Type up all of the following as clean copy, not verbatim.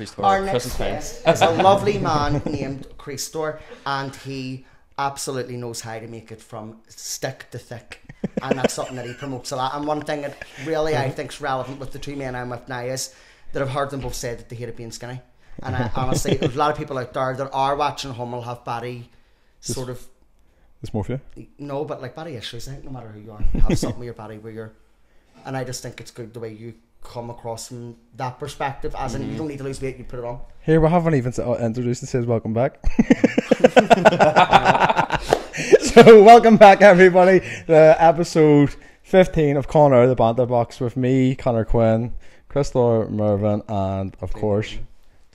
Christopher. Our next guest is a lovely man named Christopher, and he absolutely knows how to make it from stick to thick. And that's something that he promotes a lot. And one thing that really I think is relevant with the two men I'm with now is that I've heard them both say that they hate it being skinny. And I, honestly, there's a lot of people out there that are watching home will have body sort of dysmorphia. No, but like body issues. I think no matter who you are, you have something with your body where you're. And I just think it's good the way you come across from that perspective. As in, you don't need to lose weight; you put it on. Here, we haven't even introduced and says welcome back. So welcome back, everybody, to episode 15 of Connor the Banter Box with me, Connor Quinn, Crystal Mervyn, and of course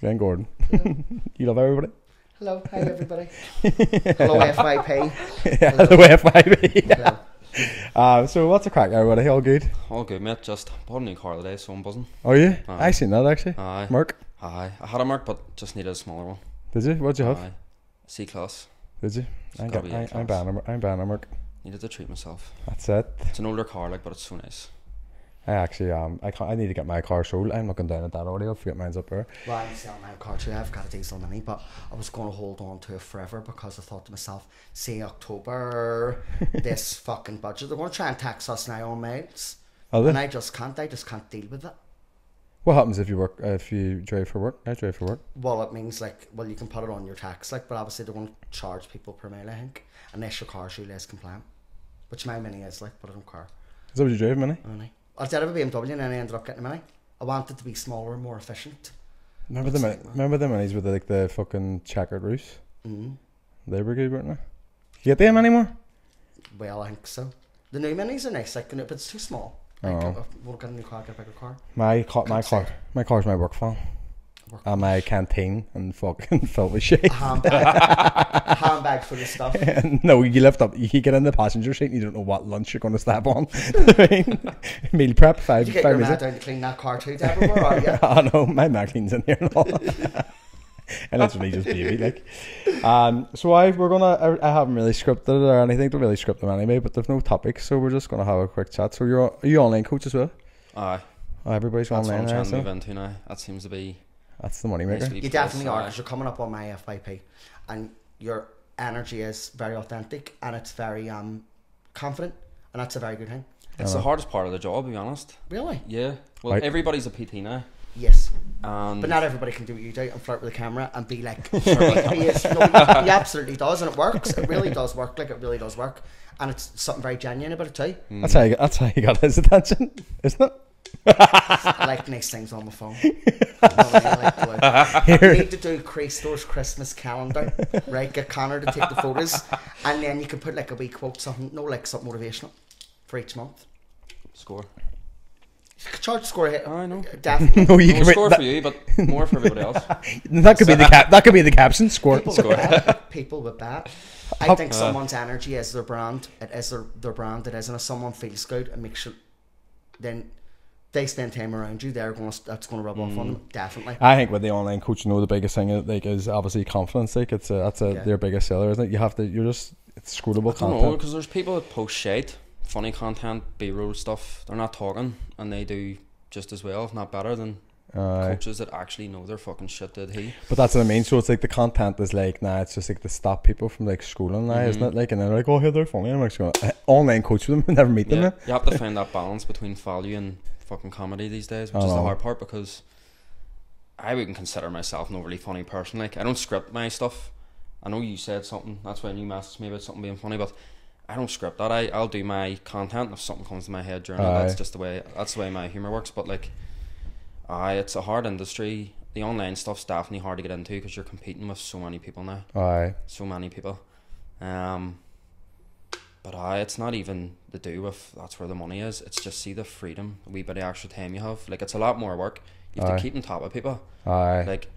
Glenn Gordon. You love everybody. Hello, hi everybody. Hello FYP. Yeah, hello FYP. Hello. So what's the crack, everybody? All good? All good, mate. Just bought a new car today, so I'm buzzing. Oh yeah? I seen that actually. Aye. Merc? Aye. I had a Merc, but just needed a smaller one. Did you? What'd you have? Aye. C-Class. Did you? I'm banning a Merc. Needed to treat myself. That's it. It's an older car, like, but it's so nice. I actually I need to get my car sold. I'm looking down at that already. I'll forget mine's up there. Well, I'm selling my car too. I've got a diesel mini, but I was going to hold on to it forever because I thought to myself, see October, this fucking budget, they're going to try and tax us now on miles. And I just can't deal with it. What happens if you drive for work? I drive for work. Well, it means like, well, you can put it on your tax, like, but obviously they won't charge people per mile, I think, unless your car's really less compliant, which my mini is like, but I don't care. Is that what you drive, Mini? I did have a BMW and then I ended up getting a mini. I wanted to be smaller and more efficient. Remember the minis with the fucking checkered roofs? They were good, weren't they? You get them anymore? Well, I think so. The new minis are nice, like, but it's too small. We'll get a new car, get a bigger car. My car's my work phone. And my canteen and fucking filled with shit. Handbag full of stuff. No, you get in the passenger seat and you don't know what lunch you're going to slap on. Meal prep, five you get your minutes. man down to clean that car too, Deborah, or are you? I know, my man cleans in here and all. And it's really just baby, like. So I haven't really scripted it or anything to really script them anyway, but there's no topics, so we're just going to have a quick chat. So are you online coach as well? Aye. Everybody's online. That's what I'm trying to move into now. That seems to be... That's the money maker. You definitely are, because you're coming up on my FYP and your energy is very authentic and it's very confident, and that's a very good thing. It's the hardest part of the job, to be honest. Really? Yeah. Well, everybody's a PT now. Yes. But not everybody can do what you do and flirt with the camera and be like, yes. No, he absolutely does, and it works. It really does work. Like, it really does work, and it's something very genuine about it too. That's how you got his attention, isn't it? I like nice things on my phone. You need to do Christo's Christmas calendar, right? Get Connor to take the photos, and then you can put like a wee quote, something motivational for each month. Score. You could charge score hit. I know. Definitely. No, you can score for you, but more for everybody else. That could be the caption. Score. People with that. I think someone's energy is their brand. It is their brand. It is, and if someone feels good and makes sure, then they spend time around you, that's going to rub off on them, definitely. I think with the online coach, the biggest thing is obviously confidence. Like that's their biggest seller, isn't it? It's scrollable content. I don't know, because there's people that post shade, funny content, B-roll stuff. They're not talking, and they do just as well, if not better, than coaches that actually know their fucking shit. Did he? But that's what I mean. So it's like the content is like, it's just like to stop people from like scrolling now, isn't it? Like, and they're like, oh, hey, they're funny. I'm like, online coach with them and never meet them. You have to find that balance between value and fucking comedy these days, which is the hard part, because I wouldn't consider myself an overly funny person. Like, I don't script my stuff. I know you said something, that's when you messaged me about something being funny, but I don't script that. I'll do my content if something comes to my head during it. That's the way my humour works. But like, it's a hard industry. The online stuff's definitely hard to get into because you're competing with so many people now. So many people. But it's not even to do with that's where the money is. It's just see the freedom, a wee bit of extra time you have. Like, it's a lot more work. You have to keep on top of people. Like,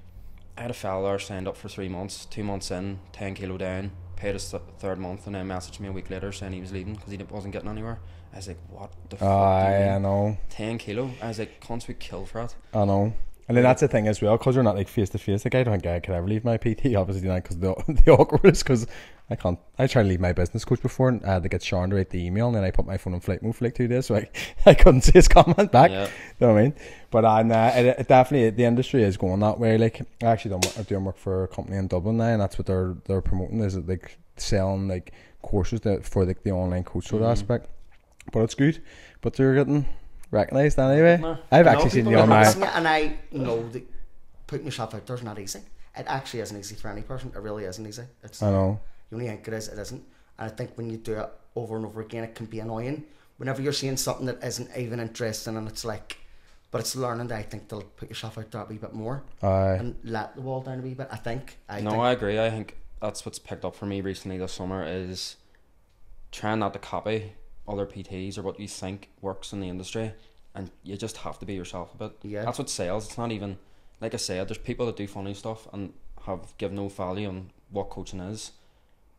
I had a fella there signed up for 3 months, 2 months in, 10 kilo down, paid his third month, and then messaged me a week later saying he was leaving because he wasn't getting anywhere. I was like, what the fuck? I know. 10 kilo? I was like, cunts would kill for it. I know. And then that's the thing as well, because you're not like face to face. Like, I don't think I could ever leave my PT, obviously not because the awkwardness. Because I can't. I tried to leave my business coach before, and I had to get Sean to write the email, and then I put my phone on flight mode for like 2 days, so I couldn't see his comment back. Yeah. You know what I mean? But it definitely, the industry is going that way. Like, I actually I'm doing work for a company in Dublin now, and that's what they're promoting, is it like selling like courses for like the online coach sort of aspect. But it's good. But they're getting recognised anyway. I've actually seen you on my... And I know that putting yourself out there is not easy. It actually isn't easy for any person. It really isn't easy. I know. You only think it is, it isn't. And I think when you do it over and over again, it can be annoying. Whenever you're seeing something that isn't even interesting, and it's like... But it's learning that I think they'll put yourself out there a wee bit more. And let the wall down a wee bit, I think. I agree. I think that's what's picked up for me recently this summer, is trying not to copy other PTs or what you think works in the industry, and you just have to be yourself a bit. Yeah. That's what sales. It's not even, like I said, there's people that do funny stuff and give no value on what coaching is,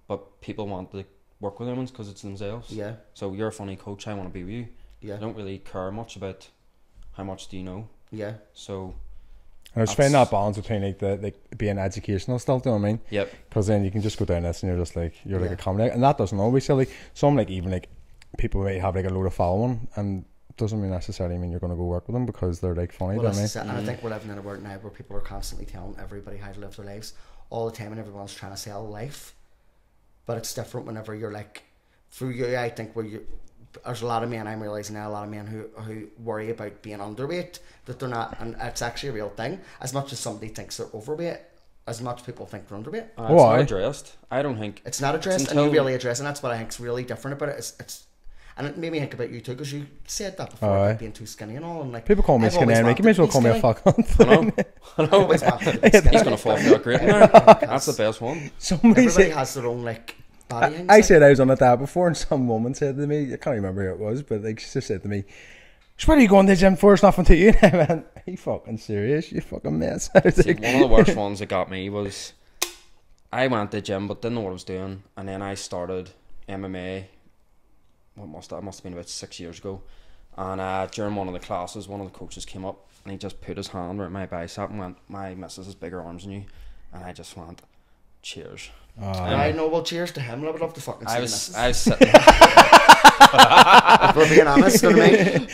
but people want to work with them because it's themselves. Yeah. So you're a funny coach, I want to be with you. Yeah. I don't really care much about how much do you know. Yeah. So and it's finding that balance between like being educational stuff, do you know what I mean? Yep. Because then you can just go down this and you're just like, you're like a comedy, and that doesn't always silly. Some like even like people might have like a load of following, and doesn't necessarily mean you're going to go work with them because they're like funny. Well, and I think we're living in a world now where people are constantly telling everybody how to live their lives all the time, and everyone's trying to sell life. But it's different whenever you're like, for you, I think there's a lot of men, I'm realising now, a lot of men who worry about being underweight, that they're not, and it's actually a real thing. As much as somebody thinks they're overweight, as much people think they're underweight. It's not addressed. I don't think it's not addressed, and you really address, and that's what I think is really different about it. It's and it made me think about you too, because you said that before about being too skinny and all, and like people call me skinny, and you may as well call me a fuck. I always wanted to be skinny. He's gonna fall for that great now. That's the best one. Everybody has their own like body. I said I was on a diet before, and some woman said to me, I can't remember who it was, but like she just said to me, "So what are you going to the gym for? It's nothing to you." And I went, "Are you fucking serious? You fucking mess." See, one of the worst ones that got me was I went to the gym but didn't know what I was doing, and then I started MMA. What must have been about 6 years ago, and during one of the classes, one of the coaches came up and he just put his hand around my bicep and went, "My missus has bigger arms than you," and I just went, "Cheers." I know. Well, cheers to him. I would love to fucking see this. I was sitting. If we're being honest, you know what I mean?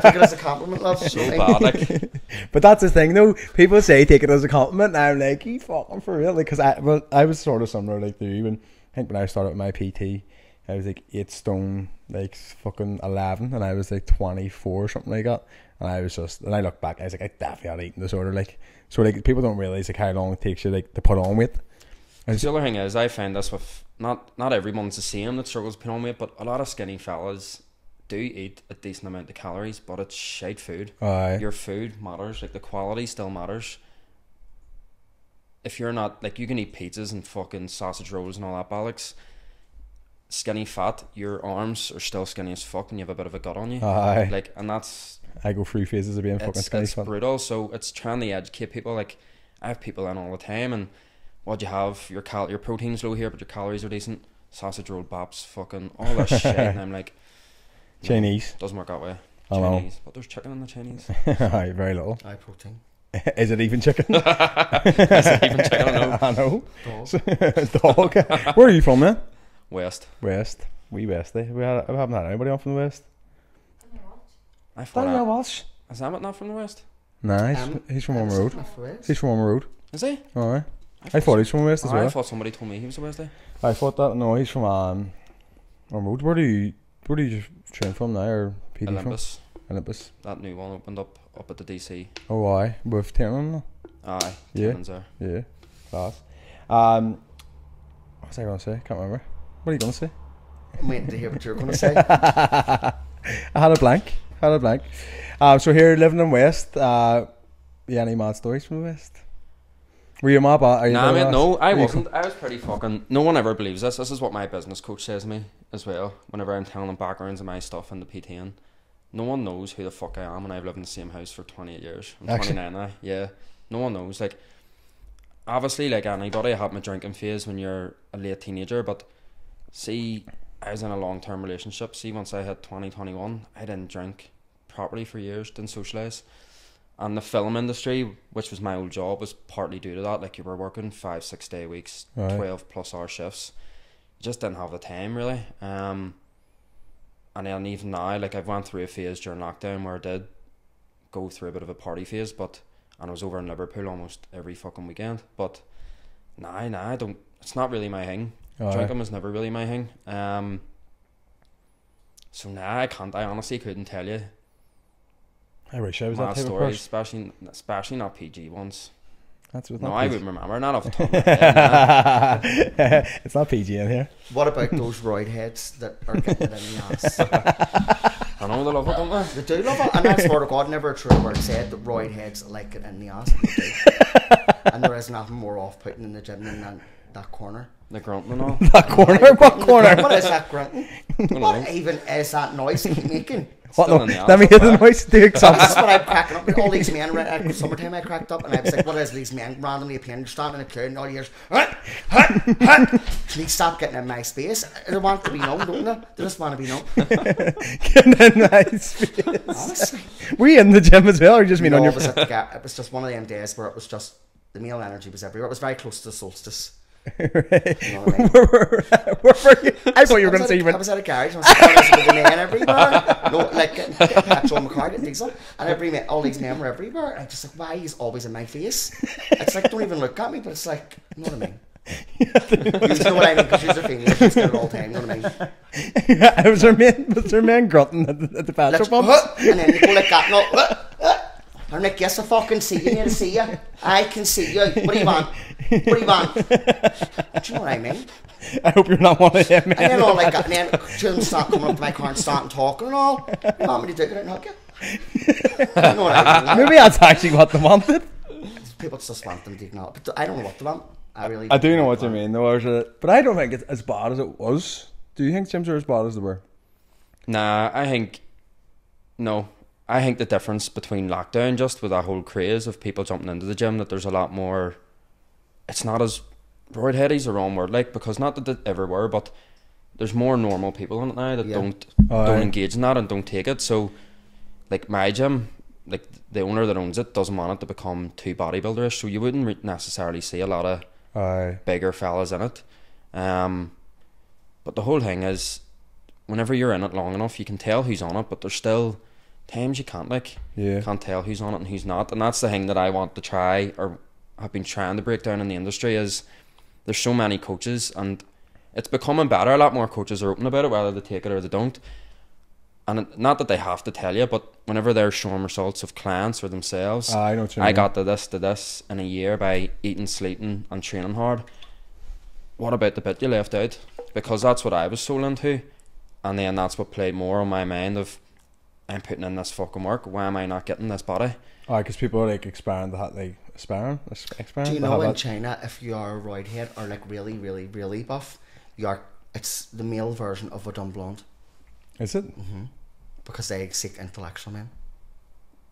Take it as a compliment, love. So bad, like. But that's the thing, though. People say take it as a compliment, and I'm like, "You fucking for real?" Like, because I was sort of similar, like you. Even I think when I started with my PT, I was like 8 stone, like fucking 11, and I was like 24 or something like that. And I was just, and I look back, I was like, I definitely had eating disorder. Like, so like people don't realize like how long it takes you like to put on weight. The other thing is, I find this with not everyone's the same that struggles to put on weight, but a lot of skinny fellas do eat a decent amount of calories, but it's shite food. Your food matters, like the quality still matters. If you're not, like, you can eat pizzas and fucking sausage rolls and all that bollocks. Skinny fat, your arms are still skinny as fuck, and you have a bit of a gut on you. Like, and that's, I go through phases of being fucking skinny. It's brutal. So it's trying to educate people. Like, I have people in all the time, and what you have, your protein's low here, but your calories are decent. Sausage roll, baps, fucking all that shit, and I'm like, Chinese doesn't work that way. Chinese, but there's chicken in the Chinese. Very little. High protein. Is it even chicken? Is it even chicken? I know. Dog. Dog. Where are you from, man? West. We West. We haven't had anybody on from the West. I thought Daniel Walsh. Is Emmett not from the West? Nah, he's from Ormer Road. He's from Ormer Road. Is he? Alright. I thought he's from West as well. I thought somebody told me he was a West. I thought that. No, he's from Ormer Road. Where do you train from now, or PD Olympus. from? Olympus. That new one opened up at the DC. Oh, aye. With Tiernan. Aye. Yeah. There. Yeah. Class. What was I going to say? Can't remember. What are you going to say? I'm waiting to hear what you're going to say. I had a blank. So here, living in West, you any mad stories from the West? Were you mad? Nah, mate, no, I wasn't. I was pretty fucking... No one ever believes this. This is what my business coach says to me as well. Whenever I'm telling them backgrounds of my stuff in the PTN. No one knows who the fuck I am, and I've lived in the same house for 28 years. I'm 29 now. Yeah. No one knows. Like, obviously, like anybody, I had my drinking phase when you're a late teenager, but see, I was in a long-term relationship. See, once I hit 20, 21, I didn't drink properly for years, didn't socialise. And the film industry, which was my old job, was partly due to that. Like, you were working 5-6 day weeks, 12+ hour shifts. You just didn't have the time, really. And then even now, like, I've went through a phase during lockdown where I did go through a bit of a party phase, and I was over in Liverpool almost every fucking weekend. But I don't. It's not really my thing. Drinking was never really my thing. So I can't. I honestly couldn't tell you. I wish I was that type stories, of person. especially not PG ones. That's no, I wouldn't remember. Not off the top of my head. It's not PG in here. What about those roid heads that are getting it in the ass? I know they love it, don't they? They do love it, and I swear to God, never a true word said that roid heads like it in the ass. They do. And there is nothing more off-putting in the gym than that corner. The grunting and all. That corner? What corner? What is that grunting? What even is that noise you keep making? What? No, let me hear the noise. Do examples. That's what I'm cracking up with. All these men, at summertime I cracked up and I was like, what is these men randomly appearing, standing in a crowd and all years, can you stop getting in my space? They want to be known, don't they? They just want to be known. Getting in my space. Honestly. Were you in the gym as well, or just mean on your... It was just one of them days where it was just, the male energy was everywhere. It was very close to the solstice. Right. You know what I mean? Where were you? I thought you were going to say you went... I was at a garage and I was with the men everywhere. No, like getting petrol in my car, getting diesel, and all these men were everywhere. And I just like, why he's always in my face? It's like, don't even look at me, but it's like, you know what I mean? You know what I mean? Because you're a female, you just get it all the time. You know what I mean? Was there men grunting at the petrol pump? And then you go like that, no. I'm like, yes, I fucking see you. I need to see you. I can see you. What do you want? What do you want? Do you know what I mean? I hope you're not one of them, man. And then all like that, and then children start coming up to my car and starting talking and all. You want me to do it and hug you? You know what I mean? Maybe that's actually what they wanted. People just want them to acknowledge, but I don't know what they want. I do know what you mean, though. But I don't think it's as bad as it was. Do you think gyms are as bad as they were? Nah, no. I think the difference between lockdown, just with that whole craze of people jumping into the gym, that there's a lot more. It's not as roid heady's the wrong word, like, because not that they ever were, but there's more normal people in it now that don't engage in that and don't take it. So, like my gym, like the owner that owns it doesn't want it to become too bodybuilderish, so you wouldn't necessarily see a lot of bigger fellas in it. But the whole thing is, whenever you're in it long enough, you can tell who's on it, but there's still times you can't tell who's on it and who's not. And that's the thing that I want to try, or have been trying to break down in the industry, is there's so many coaches, and it's becoming better. A lot more coaches are open about it, whether they take it or they don't. And not that they have to tell you, but whenever they're showing results of clients or themselves, I know what you mean. I got to this in a year by eating, sleeping and training hard. What about the bit you left out? Because that's what I was sold into, and then that's what played more on my mind of, I'm putting in this fucking work, why am I not getting this body? Because people are like aspiring. Do you know in China, if you are a roid head or like really, really, really buff, it's the male version of a dumb blonde. Is it? Mm-hmm. Because they seek intellectual men.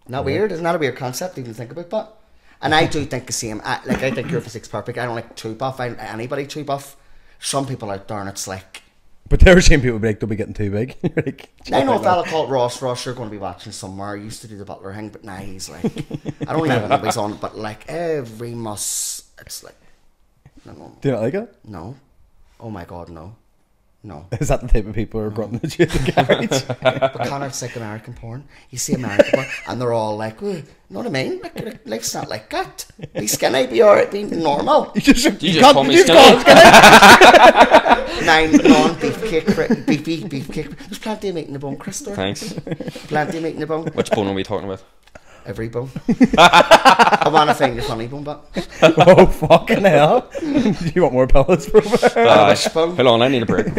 Not weird? Isn't that a weird concept to even think about that? And I do think the same. I think your physique's perfect. I don't like too buff. I don't like anybody too buff. Some people out there, and it's like. But there were same people be like, they'll be getting too big. Like, I know a fella called Ross. You're going to be watching somewhere. He used to do the butler thing, but now he's like, I don't even know what he's on, but like every it's like, no. Do you not like it? No. Oh my God, no. No. Is that the type of people who are grunting at you at the garage? But Connor, it's like American porn. You see American porn, and they're all like, you know what I mean? Like, life's not like that. Be skinny, be alright, be normal. You just call me skinny. 9 non-beefcake, beefcake. There's plenty of meat in the bone, Chris. Thanks. Plenty of meat in the bone. Which bone are we talking about? Every bone. I want to find your funny bone, but. Oh, fucking hell. Do you want more pellets, bro? Hold on, I need a break.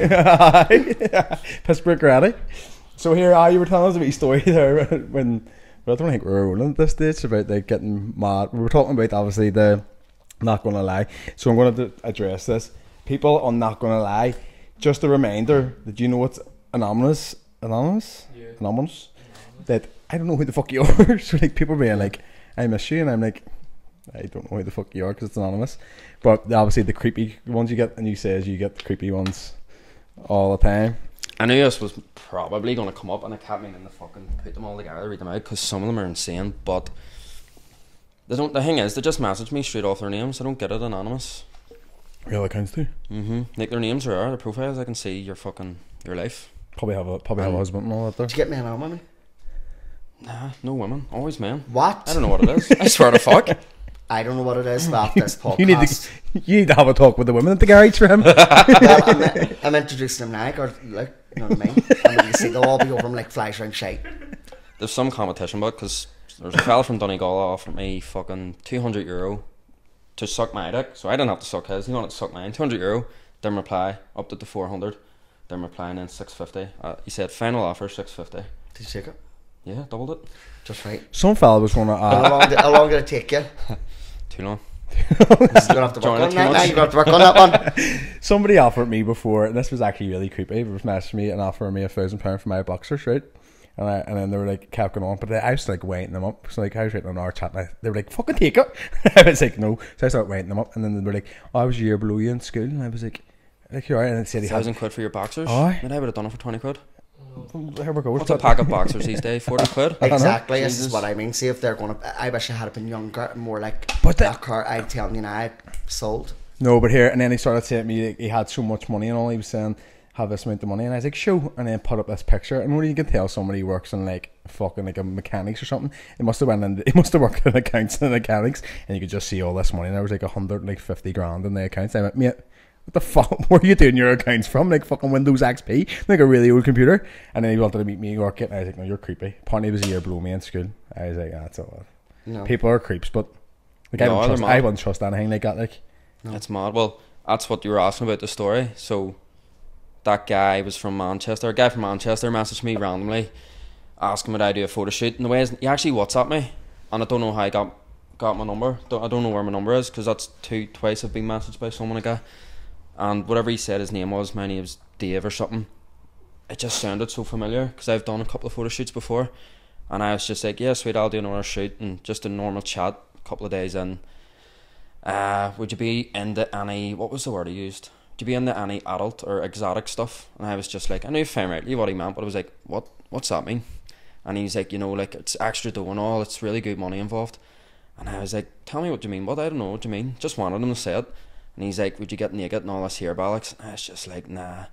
Piss break ready. So here, you were telling us a wee story there when, I don't think we were rolling at this stage about like getting mad. We were talking about obviously the not gonna lie. So I'm going to address this. People on Not Gonna Lie, just a reminder that you know what's anonymous? Yeah. Anonymous? That I don't know who the fuck you are. So like people being like, I miss you, and I'm like, I don't know who the fuck you are because it's anonymous. But obviously the creepy ones you get, and you says you get the creepy ones all the time. I knew this was probably going to come up, and I can't mean to fucking put them all together, read them out, because some of them are insane. But They don't. The thing is, they just message me straight off their names. I don't get it anonymous. Real accounts too. Like their names are there, their profiles. I can see your life. Probably have a husband and all that there. Did you get men and women? Nah, no women. Always men. What? I don't know what it is. I swear to fuck. I don't know what it is about this podcast. You need to have a talk with the women at the garage for him. Well, I'm introducing them now, or like, you know what I mean? And then you see they'll all be over them like flies around shite. There's some competition, but because there's a fella from Donegal offered me fucking €200 to suck my dick, so I didn't have to suck his. He wanted to suck mine. €200. Didn't reply. Upped it to 400. Didn't reply, and then 650. He said final offer 650. Did you take it? Yeah, doubled it. Just right. Some fella was going to. How long did it take you? Too long. You're gonna have to work on that. Now you're gonna have to work on that one. Somebody offered me before, and this was actually really creepy. It was messaging me and offered me £1,000 for my boxers, right? And then they were like kept going on, but I was like waiting them up. So like I was waiting on our chat, and they were like, "Fucking take it." I was like, "No." So I started waiting them up, and then they were like, "Oh, I was a year below you in school," and I was like, "You're right." And it said he had £1,000 for your boxers. Aye. And I would have done it for £20. Here we go. What's a pack of boxers these days? £40. Exactly. This is what I mean. See if they're gonna. I wish I had been younger, more like. But that car, I'm telling you now, I sold. No, but here, and then he started saying to me like, he had so much money and all. He was saying, "Have this amount of money," and I was like, "Show," and then put up this picture. And when you can tell somebody works in like fucking like a mechanics or something, it must have he must have worked in accounts and mechanics, and you could just see all this money. And there was like 150 grand in the accounts. I went, "Mate, what the fuck? Where are you doing your accounts from? Like fucking Windows XP, like a really old computer." And then he wanted to meet me and work it, and I was like, "No, you're creepy." Apparently, he was a year below me in school. I was like, "That's all." No. People are creeps, but like I wouldn't trust anything like that. Like, no. It's mad. Well, that's what you were asking about the story. So that guy was from Manchester. A guy from Manchester messaged me randomly, asking would I do a photo shoot. And the way he actually WhatsApped me, and I don't know how I got my number. I don't know where my number is, because that's twice I've been messaged by someone, a guy. And whatever he said his name was, my name's Dave or something, it just sounded so familiar, because I've done a couple of photo shoots before. And I was just like, yeah, sweet, I'll do another shoot. And just a normal chat, a couple of days in. Would you be into any, what was the word he used? Would you be into any adult or exotic stuff? And I was just like, I knew fine rightly what he meant, but I was like, what's that mean? And he's like, you know, like it's extra dough and all, it's really good money involved. And I was like, tell me what you mean. What? I don't know what you mean. Just wanted him to say it. And he's like, would you get naked and all this here, bollocks? And I was just like, nah,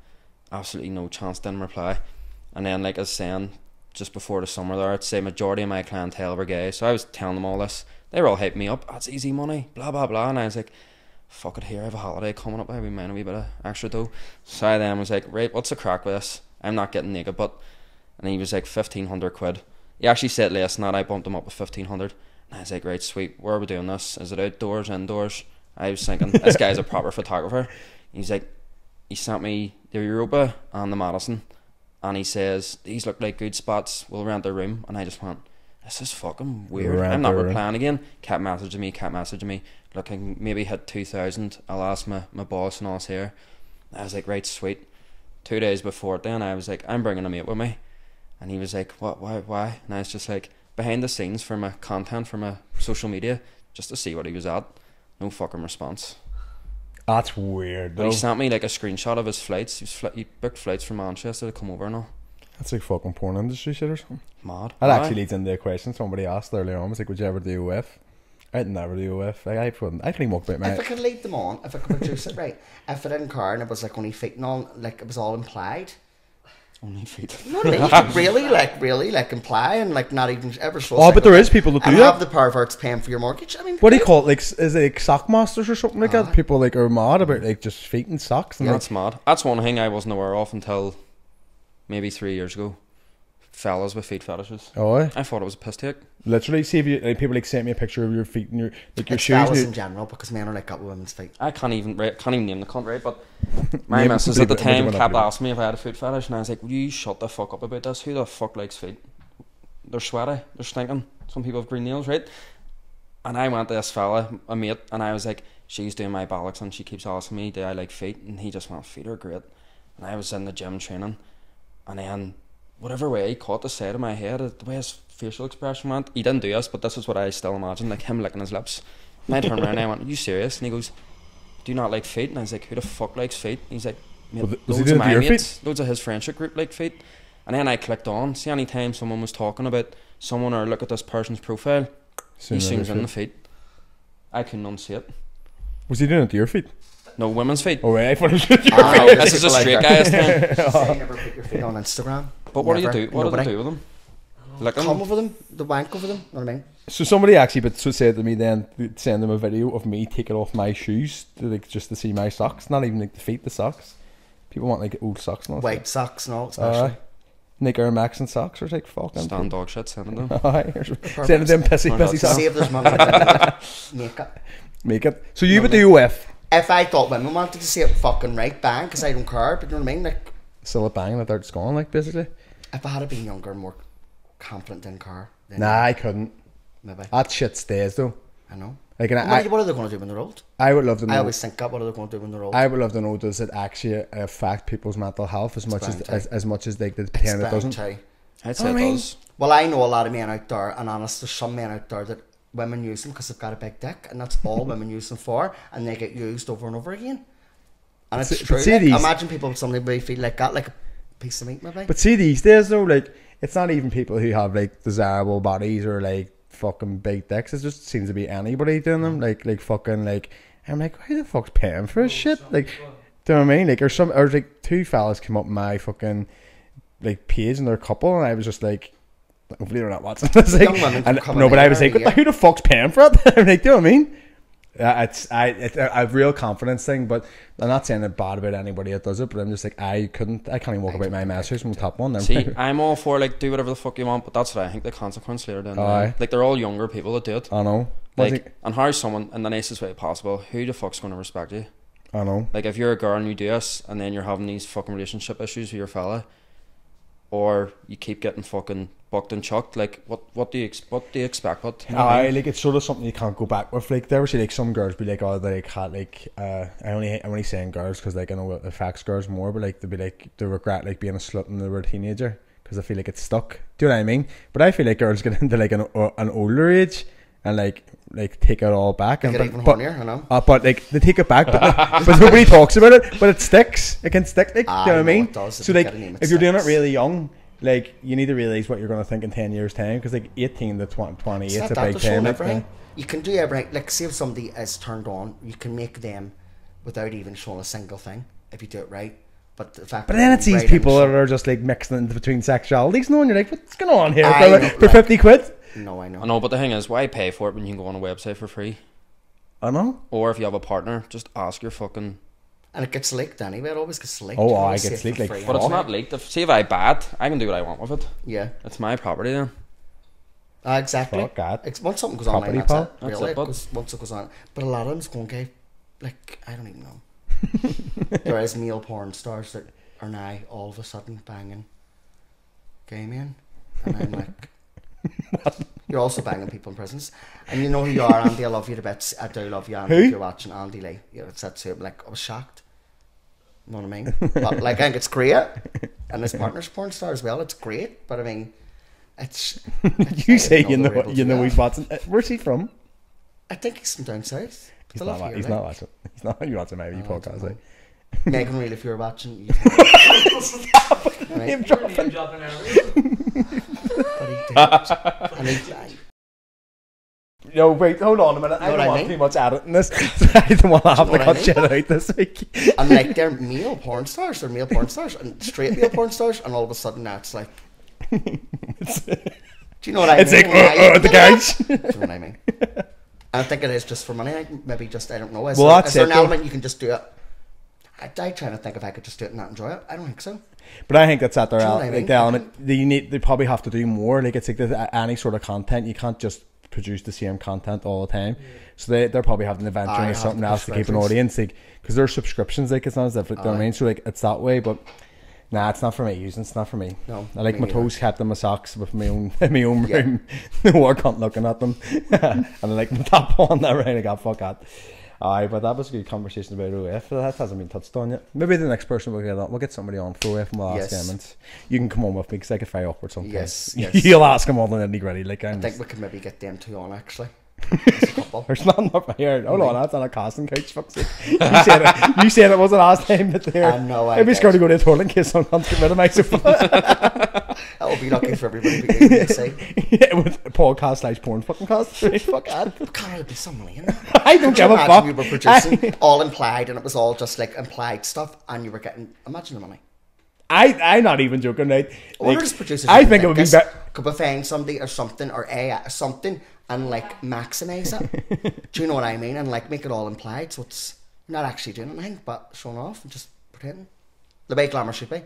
absolutely no chance. Didn't reply. And then, like I was saying, just before the summer there, I'd say majority of my clientele were gay, so I was telling them all this. They were all hyping me up. That's easy money, blah blah blah. And I was like, fuck it, here, I have a holiday coming up, I would mind a wee bit of extra dough. So I then was like, right, what's the crack with this? I'm not getting naked, but, and he was like, £1,500. He actually said less than that. I bumped him up with 1,500. And I was like, right, sweet, where are we doing this? Is it outdoors, indoors? I was thinking, this guy's a proper photographer. He's like, he sent me the Europa and the Madison, and he says, these look like good spots, we'll rent a room. And I just went, this is fucking weird. I'm not replying again. Kept messaging me. Look, I can maybe hit 2,000. I'll ask my boss and all this here. I was like, right, sweet. 2 days before it then, I was like, I'm bringing a mate with me. And he was like, what, why? And I was just like, behind the scenes for my content, for my social media, just to see what he was at. No fucking response. That's weird, though. But he sent me like a screenshot of his flights. He booked flights from Manchester to come over and all. That's like fucking porn industry shit or something. Mad. That actually leads into a question somebody asked earlier on. Was like, would you ever do OF? I'd never do OF. I couldn't even walk about my... If I could lead them on, if I could produce it right, if it didn't car and it was like only feet and all, like it was all implied. Only feet. You know what I mean? really imply and like not even ever so. Oh, but there is people that do and that. Have the perverts paying for your mortgage. I mean, what do you call it? Like, is it like sock masters or something like that? People like are mad about like just feet and socks. And that's mad. That's one thing I wasn't aware of until maybe 3 years ago. Fellas with feet fetishes. Oh, I thought it was a piss take. Literally, see if you like, people like sent me a picture of your feet and your like your shoes. Fellas in general, because men are like got women's feet. I can't even name the cunt, right? But my missus at the time kept asking me if I had a foot fetish, and I was like, "Will you shut the fuck up about this? Who the fuck likes feet? They're sweaty, they're stinking. Some people have green nails, right?" And I went to this fella, a mate, and I was like, "She's doing my bollocks, and she keeps asking me, do I like feet?" And he just went, "Feet are great." And I was in the gym training, and then whatever way he caught the side of my head, the way his facial expression went, he didn't do this, but this is what I still imagine, like him licking his lips. And I turned around and I went, "Are you serious?" And he goes, "Do you not like feet?" And I was like, "Who the fuck likes feet?" And he's like, "Loads of my mates, loads of his friendship group like feet." And then I clicked on, see, anytime someone was talking about someone or look at this person's profile, he zooms in the feet. I couldn't unsee it. Was he doing it to your feet? No, women's feet. Oh, right. I thought it was your feet. No, this is a straight guy's thing. Say never put your feet on Instagram. But what Never. do you do? What do they do with them? Lick Come them? over them, the wank over them. Know what I mean? So somebody actually said to me then, send them a video of me taking off my shoes to, like, just to see my socks. Not even like the feet, the socks. People want like old socks and all. White socks and all, especially. Nick Air Max and socks are like fucking. Stand dog shit, sending them. Sending them pissy socks. Save this money. Make it. Make it. So you would do with If I thought women wanted to see it fucking right, bang, because I don't care, but you know what I mean? Like, still a bang and it's gone, like, basically. if I had been younger and more confident in car, then Nah, I couldn't. maybe. That shit stays though. I know. Like, and What are they going to do when they're old? I would love to know. I always think that, what are they going to do when they're old? I would love to know, does it actually affect people's mental health as much as much as they pretend it doesn't? I'd say it does. Well, I know a lot of men out there, and honest, there's some men out there that women use them because they've got a big dick, and that's all women use them for, and they get used over and over again. And it's true. Like, imagine people with something they feel like that, like a piece of meat, maybe. But see, these days though, like, it's not even people who have like desirable bodies or like fucking big dicks. It just seems to be anybody doing them. Like fucking like. I'm like, who the fuck's paying for this shit? Like, do you know what I mean? Like, or like two fellas came up my fucking like page and they're a couple, and I was just like, hopefully they're not watching this. Like, no, but I was like, who the fuck's paying for it? I'm like, do you know what I mean? It's a real confidence thing, but I'm not saying it bad about anybody that does it, but I'm just like, I can't even walk about my masters from the top one. See, I'm all for like do whatever the fuck you want, but that's what I think the consequence later down the line. Like, they're all younger people that do it. I know. Like, and hire someone in the nicest way possible. Who the fuck's going to respect you? I know. Like, if you're a girl and you do this, and then you're having these fucking relationship issues with your fella, or you keep getting fucking bucked and chucked, like, what do you expect? What? You know like, it's sort of something you can't go back with. Like, there was like some girls be like, oh, they had like, I'm only saying girls because like I know it affects girls more, but like they regret like being a slut when they were a teenager because I feel like it's stuck. Do you know what I mean? But I feel like girls get into like an older age and like take it all back. They and get even hornier, I know. But like they take it back, but nobody talks about it. But it sticks. It can stick. Like, do you know what I mean? It does. So like, if you're doing it really young, like, you need to realise what you're going to think in 10 years time, because like 18 to 28 is a big time. Everything. You can do everything. Like, say if somebody is turned on, you can make them without even showing a single thing if you do it right. But the fact. But then it's these people that are just like mixing in between sexualities. No, and you're like, what's going on here for 50 quid? No, I know. I know, but the thing is, why pay for it when you can go on a website for free? I know. Or if you have a partner, just ask your fucking. And it gets leaked anyway. It always gets leaked. Oh, I get leaked. Like, but it's not leaked. If I bad, I can do what I want with it. Yeah. It's my property then. Exactly. Fuck that. Once something goes online, that's it. Really, once it goes on. But a lot of them's going gay. Like, I don't even know. There is male porn stars that are now all of a sudden banging gay men. And I'm like... You're also banging people in prisons. And you know who you are, Andy. I love you to bits. I do love you, Andy. Who? If you're watching, Andy Lee. Yeah, it's that too. Like, I was shocked. You know what I mean? But like, I think it's great. And his partner's porn star as well. It's great. But I mean, it's you say you know he's watching. Where's he from? I think he's from down south. He's not watching. He's not. You're watching my podcast. Like. Megan, really, if you're watching, you stop name dropping. No, wait, hold on a minute. I don't want too much editing this. I don't want to have to cut shit out this week. And like, they're male porn stars. They're male porn stars and straight male porn stars, and all of a sudden now it's like, do you know what I mean? It's like the guys. Do you know what I mean? I think it is just for money. I think maybe just, I don't know. Is there an element you can just do it? I trying to think if I could just do it and not enjoy it. I don't think so. But I think that's at their the element. They probably have to do more. Like, it's like any sort of content. You can't just produce the same content all the time. Yeah. So they're probably having to venture into something else to keep an audience. Like, because their subscriptions, like, it's not as different. You know what I mean? So like, it's that way. But nah, it's not for me. It's not for me. No, I like my toes kept in my socks with my own room. No, I can't looking at them. And I like my top on that right. I got fuck that. Aye, but that was a good conversation about OF. That hasn't been touched on yet. Maybe the next person we'll get somebody on for OF and we'll ask them. And you can come on with me because I get very awkward sometimes. Yes. You'll ask them all the nitty-gritty. Like, I think we can maybe get them two on, actually. There's nothing up here. Hold on, that's on a casting couch. Fuck's sake. You said it wasn't last time that they're. I know. I'm just going to go to the toilet in case someone wants to get rid of my sofa. That will be lucky for everybody to see. Yeah, with podcast / porn fucking cost. Fuck that. Can't it be some money in that? I don't give a fuck. You were producing all implied, and it was all just like implied stuff, and you were getting. Imagine the money. I'm not even joking, right? I wonder if producers. I think it would be better. Could we find somebody or something or something and like maximize it? Do you know what I mean? And like make it all implied, so it's not actually doing anything but showing off and just pretending. The way glamour should be.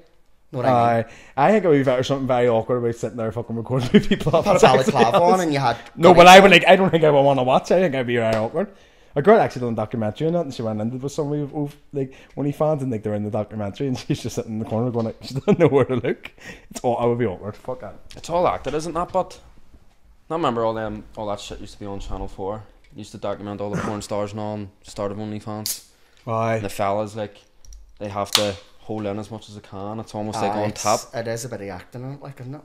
Know what I mean? I think it would be better something very awkward about sitting there fucking recording with people. Put a balaclava on and you had. No, but I don't think I would want to watch. I think I'd be very awkward. A girl actually done a documentary on it, and she went in with somebody with like OnlyFans, and like they're in the documentary, and she's just sitting in the corner going, like, she doesn't know where to look. I would be awkward. Fuck that. It's all acted, isn't that? But I remember all that shit used to be on Channel 4. Used to document all the porn stars and all, and start of OnlyFans. Aye. And the fellas like they have to hold in as much as they can. It's almost like on top. It is a bit of acting in it, like, isn't it?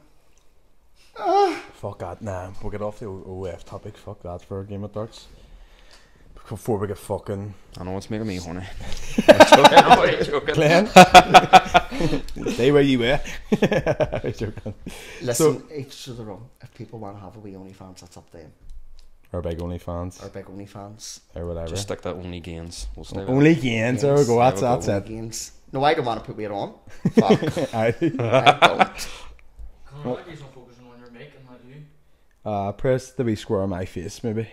Fuck that. Nah, we'll get off the OF topic. Fuck that for a game of darts. Before we get fucking. I know it's making me horny. I'm joking. Glenn, stay where you were. Joking. Listen, each to their own. If people want to have a wee OnlyFans, that's up to them. Or big OnlyFans. Or big OnlyFans. Or whatever. Just stick that only gains. We'll stay only gains. There we go. That's it. Gains. No, I don't want to put weight on. Fuck. I don't. Why are you not focusing on your make and not you? Press the wee square on my face, maybe.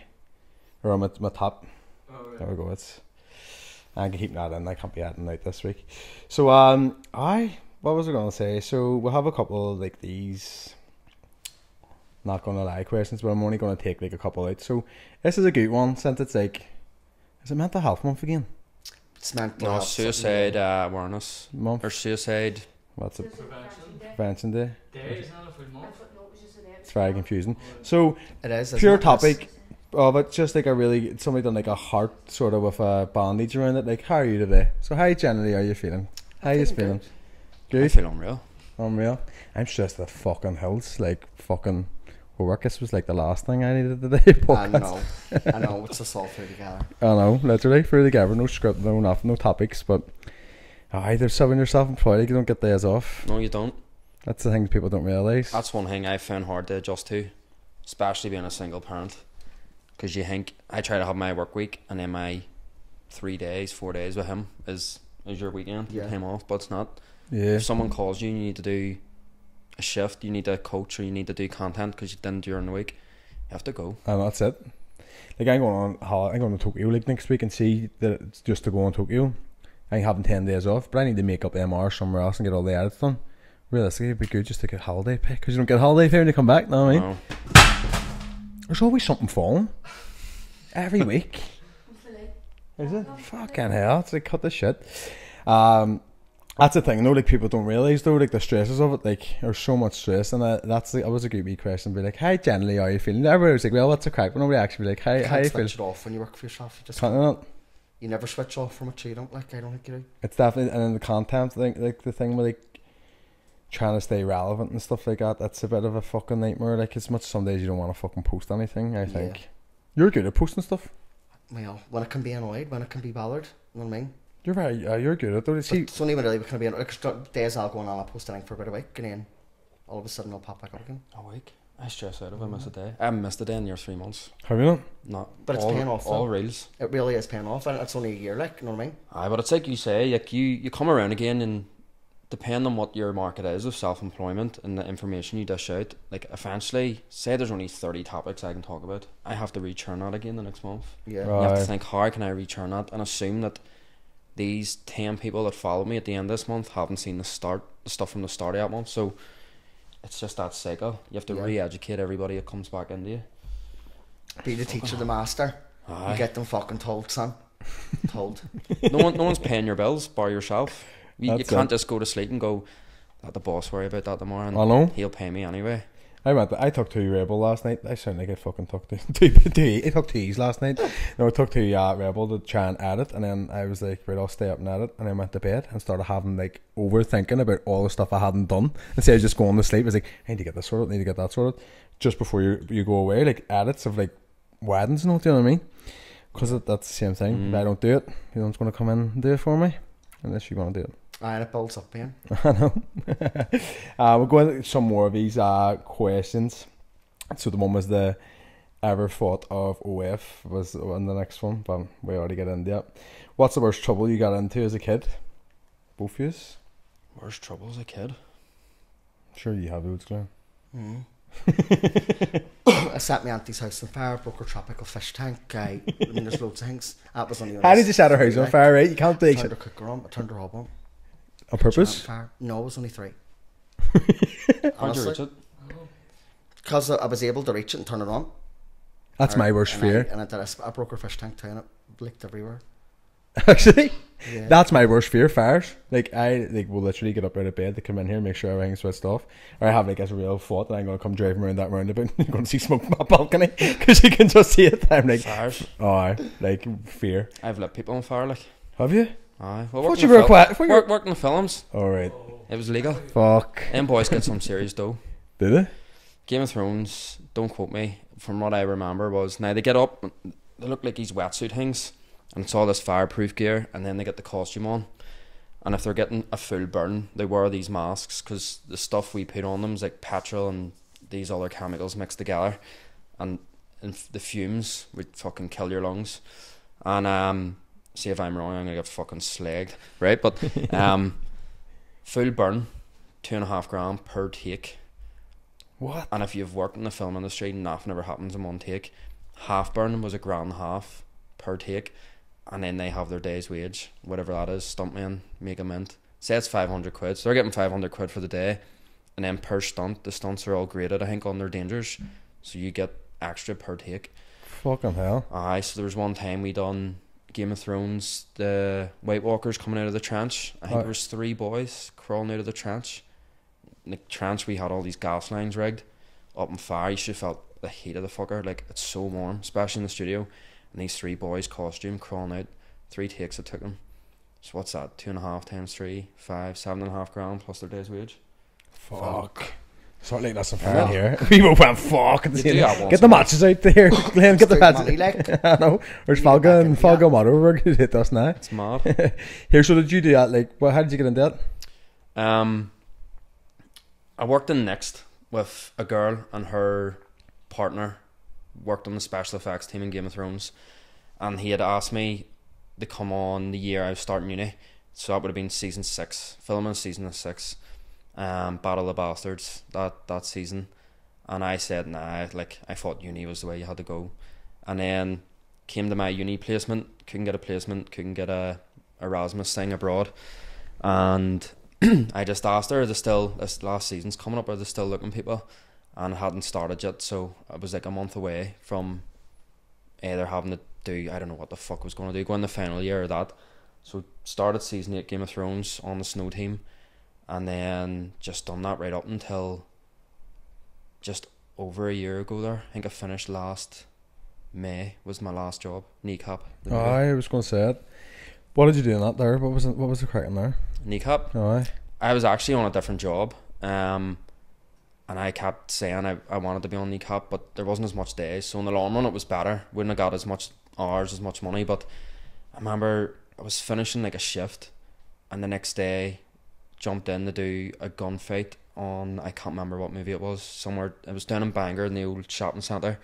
Or on my top. Oh, right. There we go. I can keep that in. I can't be adding out this week. So what was I gonna say? So we'll have a couple of like these not gonna lie questions, but I'm only gonna take like a couple out. So this is a good one since it's like, is it mental health month again? It's mental No, health. suicide awareness Month. or suicide. What's it? Prevention Prevention Day. Day is not a full month. It's very confusing. So It is. pure isn't it? topic of it, just like somebody done like a heart sort of with a bandage around it. Like, how are you today? So how generally are you feeling? How are you feeling? I Good. feel unreal. Unreal. I'm stressed the fucking hills. Like fucking work. This was like the last thing I needed today. I know. It's just all through together. I know, literally through together. No script, no nothing, no topics. But either when you're self-employed, you don't get days off. No, you don't. That's the thing people don't realise. That's one thing I found hard to adjust to, especially being a single parent. Because you think, I try to have my work week and then my 4 days with him is your weekend, Yeah. time off, but it's not. Yeah. If someone calls you and you need to do a shift, you need to coach or you need to do content because you didn't during the week, you have to go. And that's it. Like I'm going to Tokyo like next week and see that it's just to go on Tokyo. I ain't having 10 days off, but I need to make up MR somewhere else and get all the edits done. Realistically, it'd be good just to get holiday pay because you don't get holiday pay when you come back. Know what I mean? No. There's always something falling every week. Is it? Fucking hell! It's like cut the shit. That's the thing. No, like people don't realise though, like the stresses of it. Like there's so much stress, and that's like, I was a good wee question. Be like, how generally are you feeling? Everybody's like, well, what's the crack? But nobody actually be like, how you feel? Switch it off when you work for yourself. You just Can't you not? You never switch off from it. You don't like. I don't think you do. It's definitely, and then the content thing, like the thing with like trying to stay relevant and stuff like that. That's a bit of a fucking nightmare. Like as much some days you don't want to fucking post anything. I think you're good at posting stuff. Well, when it can be annoyed, when it can be bothered. You know what I mean? You're very, you're good at it. See, It's only when really can be annoyed. Because days I'll go on, I'll post anything for about a week, and then all of a sudden I'll pop back up again. A week? I stress out if I miss a day. I haven't missed a day in near 3 months. have you not? Not. But it's all, paying off, all though. reels. It really is paying off, and it's only a year, like, you know what I mean? Aye, but it's like you say, like you come around again, and depending on what your market is of self-employment and the information you dish out, like eventually, say there's only 30 topics I can talk about, I have to rechurn that again the next month. Yeah. Right. You have to think, how can I rechurn that, and assume that these 10 people that follow me at the end of this month haven't seen the stuff from the start of that month. So it's just that cycle. You have to re-educate everybody that comes back into you. Be the teacher, the master. Aye. You get them fucking told, son. Told. No one's paying your bills bar yourself. You That's can't it. just go to sleep and go, let the boss worry about that tomorrow, and I know. he'll pay me anyway. I took 2 Rebel last night. I sound like I fucking took two. I took 2s last night. No, I took 2 Rebel to try and edit, and then I was like, right, I'll stay up and edit, and I went to bed and started having like overthinking about all the stuff I hadn't done. Instead of just going to sleep, I was like, I need to get this sorted, I need to get that sorted. Just before you go away, like edits of like weddings and all, do you know what I mean? Because that's the same thing. If I don't do it, you know one's going to come in and do it for me, unless you want to do it. And it builds up, man. I know. We're going to some more of these questions. So the one was the ever thought of OF was on the next one, but we already get into it. What's the worst trouble you got into as a kid? Both of yous? Worst trouble as a kid? Sure you have those, Glenn. I set my auntie's house on fire, broke her tropical fish tank. I mean, there's loads of things. That was only. How did you set her house on fire, right? You can't take I it. tried to cook her on, I turned her hob on. On purpose? No, it was only 3. How'd you reach it? Because I was able to reach it and turn it on. That's my worst fear. I broke her fish tank too, and it leaked everywhere. Actually, Yeah. that's my worst fear, fires. Like, I will literally get up out of bed to come in here, make sure everything's switched off. Or I have like a real thought that I'm going to come driving around that roundabout and you're going to see smoke from my balcony because you can just see it. I'm like, Fires. oh, like fear. I've lit people on fire, like. Have you? Aye. Well, What worked you in the were quiet? worked in the films. Alright. It was legal. Fuck. Them boys get some serious dough. Did it? Game of Thrones, don't quote me, from what I remember was, now they get up, they look like these wetsuit things, and it's all this fireproof gear, and then they get the costume on, and if they're getting a full burn, they wear these masks, because the stuff we put on them is like petrol and these other chemicals mixed together, and the fumes would fucking kill your lungs. And see if I'm wrong, I'm gonna get fucking slagged, right? But full burn, $2.5 per take. What? And if you've worked in the film industry, nothing ever happens in one take. Half burn was $1.50 per take, and then they have their day's wage, whatever that is. Stuntmen make a mint. Say it's 500 quid, so they're getting 500 quid for the day, and then per stunt, the stunts are all graded, I think, on their dangers, so you get extra per take. Fucking hell. Aye, so there was one time we done Game of Thrones, the White Walkers coming out of the trench. I think there was 3 boys crawling out of the trench. In the trench we had all these gas lines rigged up on fire. You should have felt the heat of the fucker. Like, it's so warm, especially in the studio. And these 3 boys costume crawling out. 3 takes it took them. So what's that? 2.5 times 3, 5, $7.5 plus their day's wage. Fuck. Sort of like that's a fan here. We both went fuck at the You do that same. once Get the in a matches out there, Glenn. Get the Straight matches. money, like. I know. There's You get back Falga in, and yeah. Falga Motorberg who hit us now. It's mad. Here, so did you do that? Like, well, how did you get into that? I worked in Next with a girl, and her partner worked on the special effects team in Game of Thrones, and he had asked me to come on the year I was starting uni, so that would have been season 6, filming season 6, Battle of the Bastards that season, and I said nah, like I thought uni was the way you had to go, and then came to my uni placement, couldn't get a placement, couldn't get a Erasmus thing abroad, and I just asked her, this last season's coming up, are they still looking people? And it hadn't started yet, so I was like a month away from either having to do, I don't know what the fuck I was going to do, go in the final year or that. So started season 8 Game of Thrones on the snow team, and then just done that right up until just over a year ago there. I think I finished last May was my last job, Kneecap. Oh, I was going to say it. What did you do in that there? What was the crack in there? Kneecap? Oh, I was actually on a different job, and I kept saying I wanted to be on Kneecap, but there wasn't as much days, so in the long run it was better. Wouldn't have got as much hours, as much money, but I remember I was finishing like a shift, and the next day jumped in to do a gunfight on, I can't remember what movie it was, somewhere, it was down in Bangor in the old shopping centre,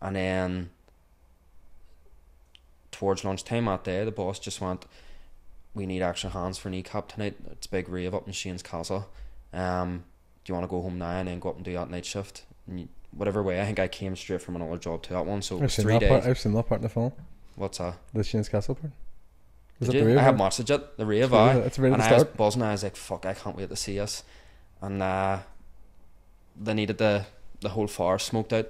and then towards lunchtime that day the boss just went, we need extra hands for Kneecap tonight, it's a big rave up in Shane's Castle, do you want to go home now and then go up and do that night shift? And whatever way, I think I came straight from another job to that one, so it was 3 days. I've seen that part in the film. What's that? The Shane's Castle part. Did you? I haven't watched it yet. The rave, aye. It's ready And to I was start. buzzing. I was like, "Fuck! I can't wait to see us." And they needed the whole forest smoked out,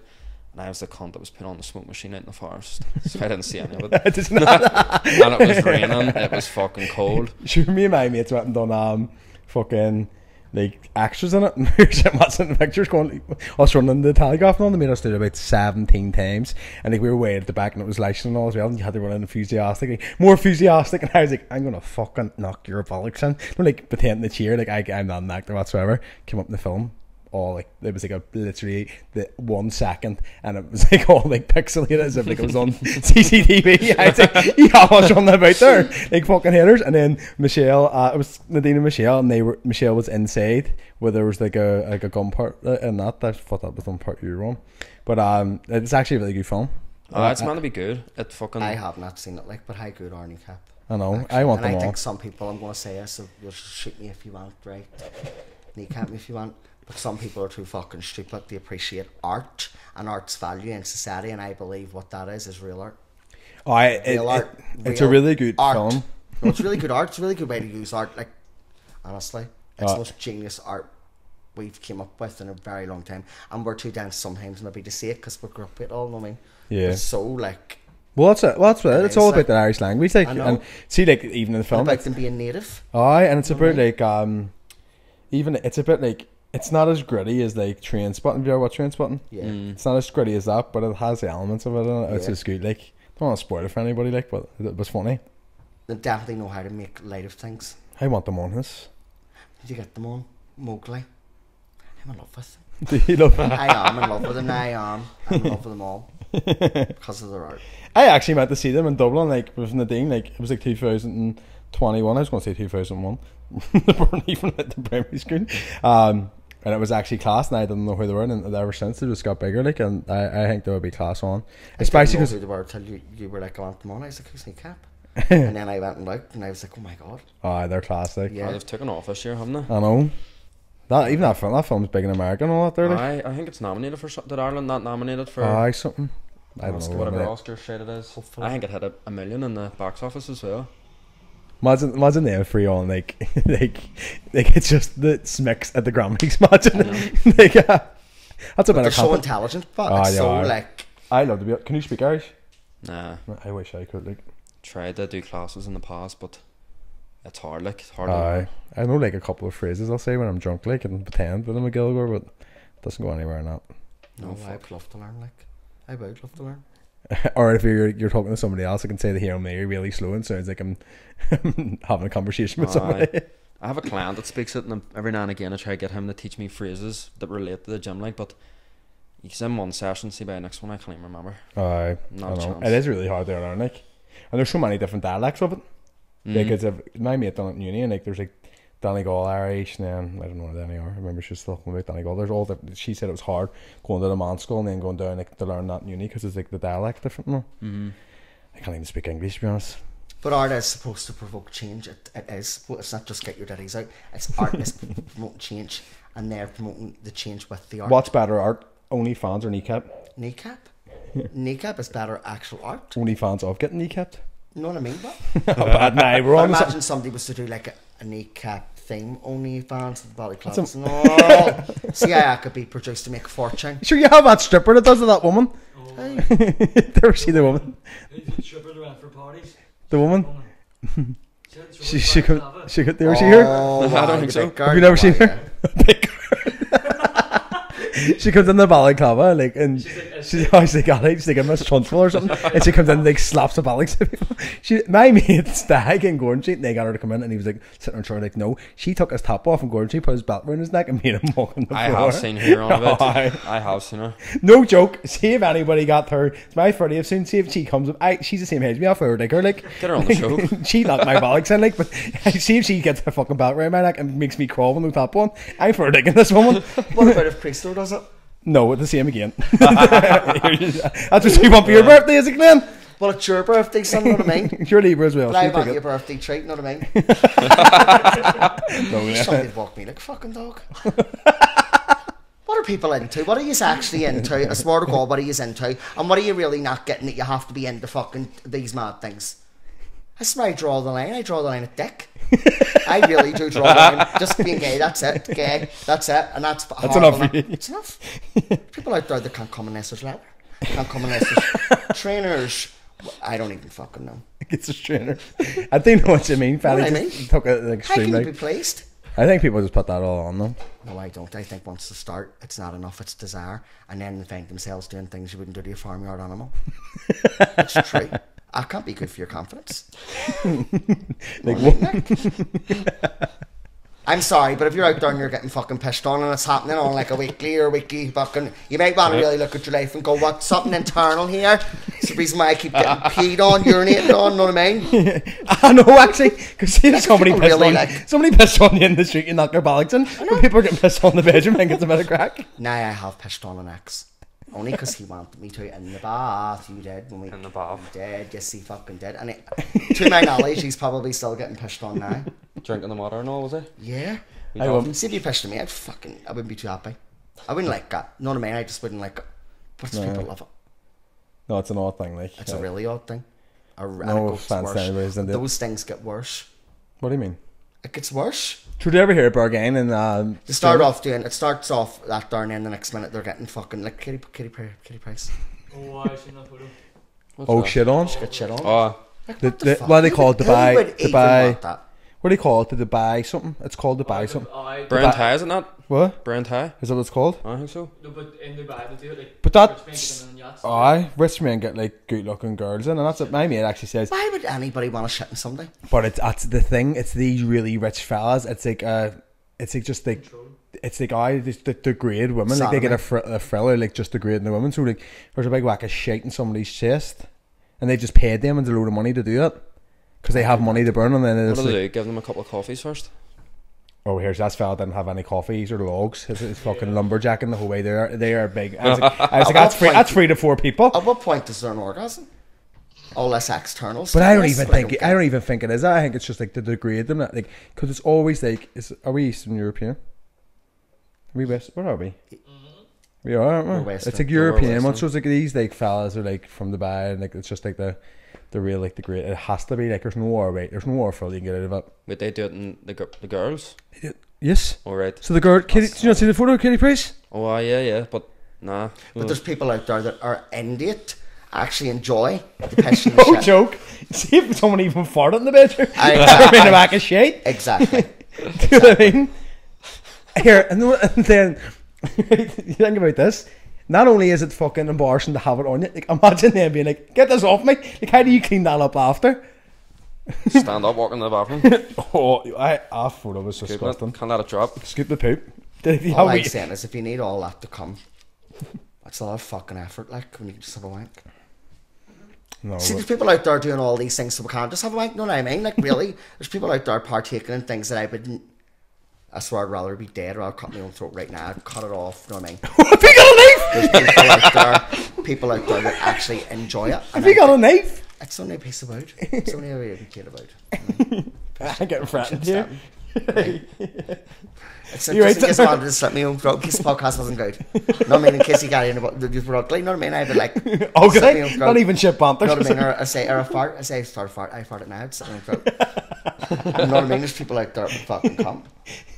and I was the cunt that was put on the smoke machine out in the forest, so I didn't see any of it. It is not. And it was raining. It was fucking cold. Sure, me and my mates went and done fucking like extras in it, and we were sitting watching the pictures going, us running the telegraph and all. They made us do it about 17 times, and like we were way at the back and it was licensed and all as well, and you had to run in enthusiastically, more enthusiastic, and I was like, I'm gonna fucking knock your bollocks in. Don't like pretend to cheer like I'm not an actor whatsoever. Came up in the film, all like it was like a literally the 1 second, and it was like all like pixelated as if like it was on CCTV. I was like, yeah, I was running about there like fucking haters. And then Michelle, it was Nadine and Michelle, and Michelle was inside where there was like a gun part in that. I thought that was one part you were on, but it's actually a really good film. It's meant to be good. It fucking. I have not seen it, like, but how good are Kneecap? I know. Actually. I want and them I all. think some people, I'm going to say this, so you'll shoot me if you want, right? Kneecap me if you want. But some people are too fucking stupid. They appreciate art and art's value in society, and I believe what that is real art. It's a really good film. No, it's really good art. It's a really good way to use art. Like, honestly, it's the most genius art we've came up with in a very long time, and we're too dense sometimes maybe to see it because we grew up with it all. You know what I mean? Yeah. It's so like. Well, that's it. It's all about the Irish language, like, and see, like, even in the film, about them being native. Aye, and it's about like even it's a bit like it's not as gritty as like Train Spotting. Have you ever watched Train Spotting? Yeah. It's not as gritty as that, but it has the elements of it in it. It's just good. Like, don't want to spoil it for anybody, like, but it was funny. They definitely know how to make light of things. I want them on this. Did you get them on? Mowgli. I'm in love with them. Do you love that? I am in love with them. I'm in love with them all because of their art. I actually went to see them in Dublin, like with Nadine. Like, it was like 2021. I was going to say 2001. They weren't even at the primary school. And it was actually class, and I didn't know who they were. And ever since, they just got bigger. Like, and I think they would be class on, especially because who they were until you were like, I want them on. I was like, who's Kneecap? And then I went and looked, and I was like, oh my god. They're class. Like, Yeah. they've taken off this year, haven't they? I know. That film's big in America and all that there. Like. I think it's nominated for something. Did Ireland not nominated for? Something. I don't know. Whatever Oscar shit it is. Hopefully. I think it hit a million in the box office as well. Imagine them free on like it's just the Smicks at the Grammys. Imagine like that's a better. They're so intelligent, but it's so like. I love to be. Can you speak Irish? Nah. I wish I could. Like, tried to do classes in the past, but it's hard. Like, it's hard. I know like a couple of phrases I'll say when I'm drunk, like, and pretend that I'm a Gilgore, but it doesn't go anywhere in that. No, I'd love to learn. Like, I would love to learn. Or if you're talking to somebody else, I can say the Hail Mary really slow and sounds like I'm having a conversation with somebody. I have a client that speaks it, and every now and again I try to get him to teach me phrases that relate to the gym, like, but he's in one session, see by the next one I can't even remember. I know. It is really hard to learn, like, and there's so many different dialects of it. Like, it's my mate done it in uni, and like there's like Donegal Irish, and then I don't know what any are. I remember she was talking about Donegal. There's all that. She said it was hard going to the man school and then going down like to learn that in uni because it's like the dialect different. No, I can't even speak English, to be honest. But art is supposed to provoke change. It is. Well, it's not just get your daddies out. It's art is promoting change, and they're promoting the change with the art. What's better, art? OnlyFans or Kneecap? Kneecap? Kneecap is better actual art. OnlyFans of getting kneecapped. You know what I mean? Oh, bad now. We're on. Imagine somebody was to do like a Kneecap theme, OnlyFans with ballyclaps and all. See how I could be produced to make a fortune. Sure, you have that stripper that does it, that woman. Hey. Never see the woman. The stripper that went for parties. The woman. She could there. Oh, See her? I don't think so. Have you never seen her? Big girl. She comes in the balaclava, like, and she's always like, she's like a Miss Trunchbull or something, and she comes in and like slaps the ballots at people. My mate Stag and Gordon Street, they got her to come in, and he was like sitting on chair like, no, she took his top off, and Gordon Street put his belt around his neck and made him walk on the floor. I have seen her on a bit. I have seen her. No joke. See if anybody got her. It's my 30th soon. See if she comes up. She's the same age as me. I'll fire her, like. Get her on the show. She knocked my bollocks in, like, but see if she gets her fucking belt around my neck and makes me crawl with no top on. I'm for digging this woman. What about if Priestler does it? No, it's the same again. That's what you want for your birthday, is it, Glenn? Well, it's your birthday, son, you know what I mean? You're Libra as well. But So I you want take your it. birthday treat, you know what I mean? No, yeah. Somebody'd walk me like a fucking dog. What are people into? What are you actually into? I swear to God, what are you into? And what are you really not getting that you have to be into fucking these mad things? That's where I draw the line. I draw the line at dick. I really do draw the line. Just being gay, that's it. Gay, that's it. And that's enough for you. It's enough. People out there that can't come unless there's leather. Can't come unless there's trainers. I don't even fucking know. It's a trainer. I think know what you mean, Fatty. What I Just mean? took it How extreme. can you Like, be pleased? I think people just put that all on them. No, I don't. I think once they start, it's not enough. It's desire. And then they find themselves doing things you wouldn't do to a farmyard animal. It's true. I can't be good for your confidence. Like, Nick. I'm sorry, but if you're out there and you're getting fucking pissed on and it's happening on like a weekly fucking, you might want to really look at your life and go, what's something internal here? It's the reason why I keep getting peed on, urinated on, know what I mean? I know, actually, because there's somebody people pissed really on like- somebody pissed on you in the street in Knockarballington, but people are getting pissed on the bedroom and gets a bit of crack. Now I have pissed on an ex. Only because he wanted me to in the bath. You did when we In the bath. You did, yes, he fucking did. And to my knowledge, he's probably still getting pissed on now. Drinking the water and all, was it? Yeah. I wouldn't. See if you pissed on me, I wouldn't be too happy. I wouldn't like that. You know what I mean? I just wouldn't like it. But people love it. No, it's an odd thing. Like It's a really odd thing. No offense to anybody's into it. Those things get worse. What do you mean? It gets worse. Did you ever hear about again? And It starts off that darn and the next minute they're getting fucking like Kitty Price. Oh, I seen that photo. oh shit on. Get shit on. Oh, Like, What do they call it? Who would even want that? What do you call it? The Dubai something? It's called Dubai something. Brand High, isn't it? What? Brand High? Is that what it's called? I think so. No, but in Dubai they do it like. But rich men that's get them in yachts. aye, rich men get like good looking girls in, and that's what my mate actually says. Why would anybody want to shit in somebody? But that's the thing. It's these really rich fellas. It's like just like Control. it's like they degrade women. Like they get a thriller like just degrading the women. So like there's a big whack of shit in somebody's chest, and they just paid them a load of money to do it because they have money to burn, and then What it's do they like, do? Give them a couple of coffees first? oh, here's that fella didn't have any coffees or logs. It's fucking lumberjacking the whole way. They are big. I was like that's free. That's 3 to 4 people. At what point is there an orgasm? All this external stuff. But I don't even That's what think I don't even think it is that. I think it's just like to degrade them, like because it's always like, are we Eastern European? Are we West? Where are we? We are, aren't we? We're Western. It's like Yeah, we're European ones. Western. So it's like these like fellas are like from Dubai, and like it's just like the real like the great. It has to be like there's no war, right? There's no war for you can get out of it. Would they do it in the girls? Yes. Alright. So the girl, Kitty, did you not see the photo of Kitty Price? Oh, yeah, but nah. But there's people out there that are into it, actually enjoy the piss and the No shit. joke. See if someone even farted in the bedroom. I- in a bag of shit. Exactly. Do you know what I mean? Here, and then you think about this. Not only is it fucking embarrassing to have it on you, like imagine them being like, "Get this off me!" Like, how do you clean that up after? Stand up, walk in the bathroom. Oh, our photo was disgusting. Can't let it drop. Scoop the poop. Did you All have I'm we- saying is if you need all that to come, that's a lot of fucking effort, like, when you can just have a wank. No, See, there's people out there doing all these things so we can't just have a wank, you know what I mean? Like, really? There's people out there partaking in things that I wouldn't... I swear I'd rather be dead or I'll cut my own throat right now. I'd cut it off, you know what I mean? have you got a knife? There's people out there that actually enjoy it. Have you got a knife? It's only a piece about. It's only a way to kid about. I'm getting frightened here. It's You're just in right. case I wanted to slip my own throat, in case the podcast wasn't good. No, I mean, in case you got in about the ugly, you know what I mean? I'd be like, slip my own Okay, throat. not even shit Banter. You know what I mean? Or I say, or a fart. I say, start a fart. I fart it now. It's slipping my throat. You know what I mean? There's people out there that fucking come.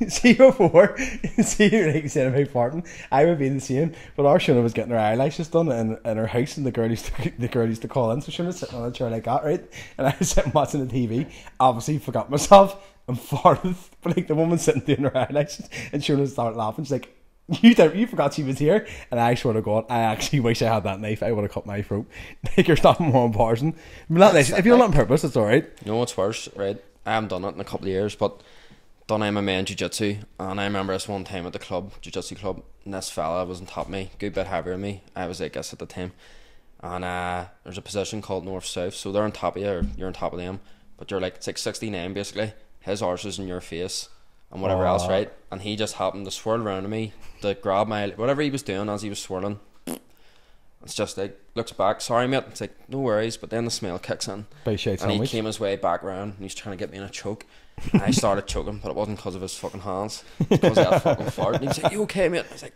See before, see like you said about farting, I would be the same. But our Shona was getting her eyelashes done in her house, and the girl used to call in. So Shona was sitting on a chair like that, right? And I was sitting watching the TV. Obviously, forgot myself and farted. But like the woman sitting doing her eyelashes, and Shona started laughing. She's like, "You forgot she was here." And I swear to God, I actually wish I had that knife. I would have cut my throat. Like there's nothing more embarrassing. But not nice. If you do it on purpose, it's alright. You know what's worse, right? I haven't done it in a couple of years, but done MMA and jiu-jitsu, and I remember this one time at the club, jiu-jitsu club, and this fella was on top of me, good bit heavier than me. I was I guess at the time, and there's a position called north-south, so they're on top of you, or you're on top of them, but you're like, it's like 69 basically. His arse is in your face and whatever else, right? And he just happened to swirl around to me to grab my, whatever he was doing as he was swirling. It's just like, looks back, sorry mate, it's like, no worries, but then the smell kicks in. By shade And he sandwich. came his way back round and he's trying to get me in a choke. And I started choking, but it wasn't because of his fucking hands. It's because of that fucking fart. And he was like, "You okay, mate?" I was like,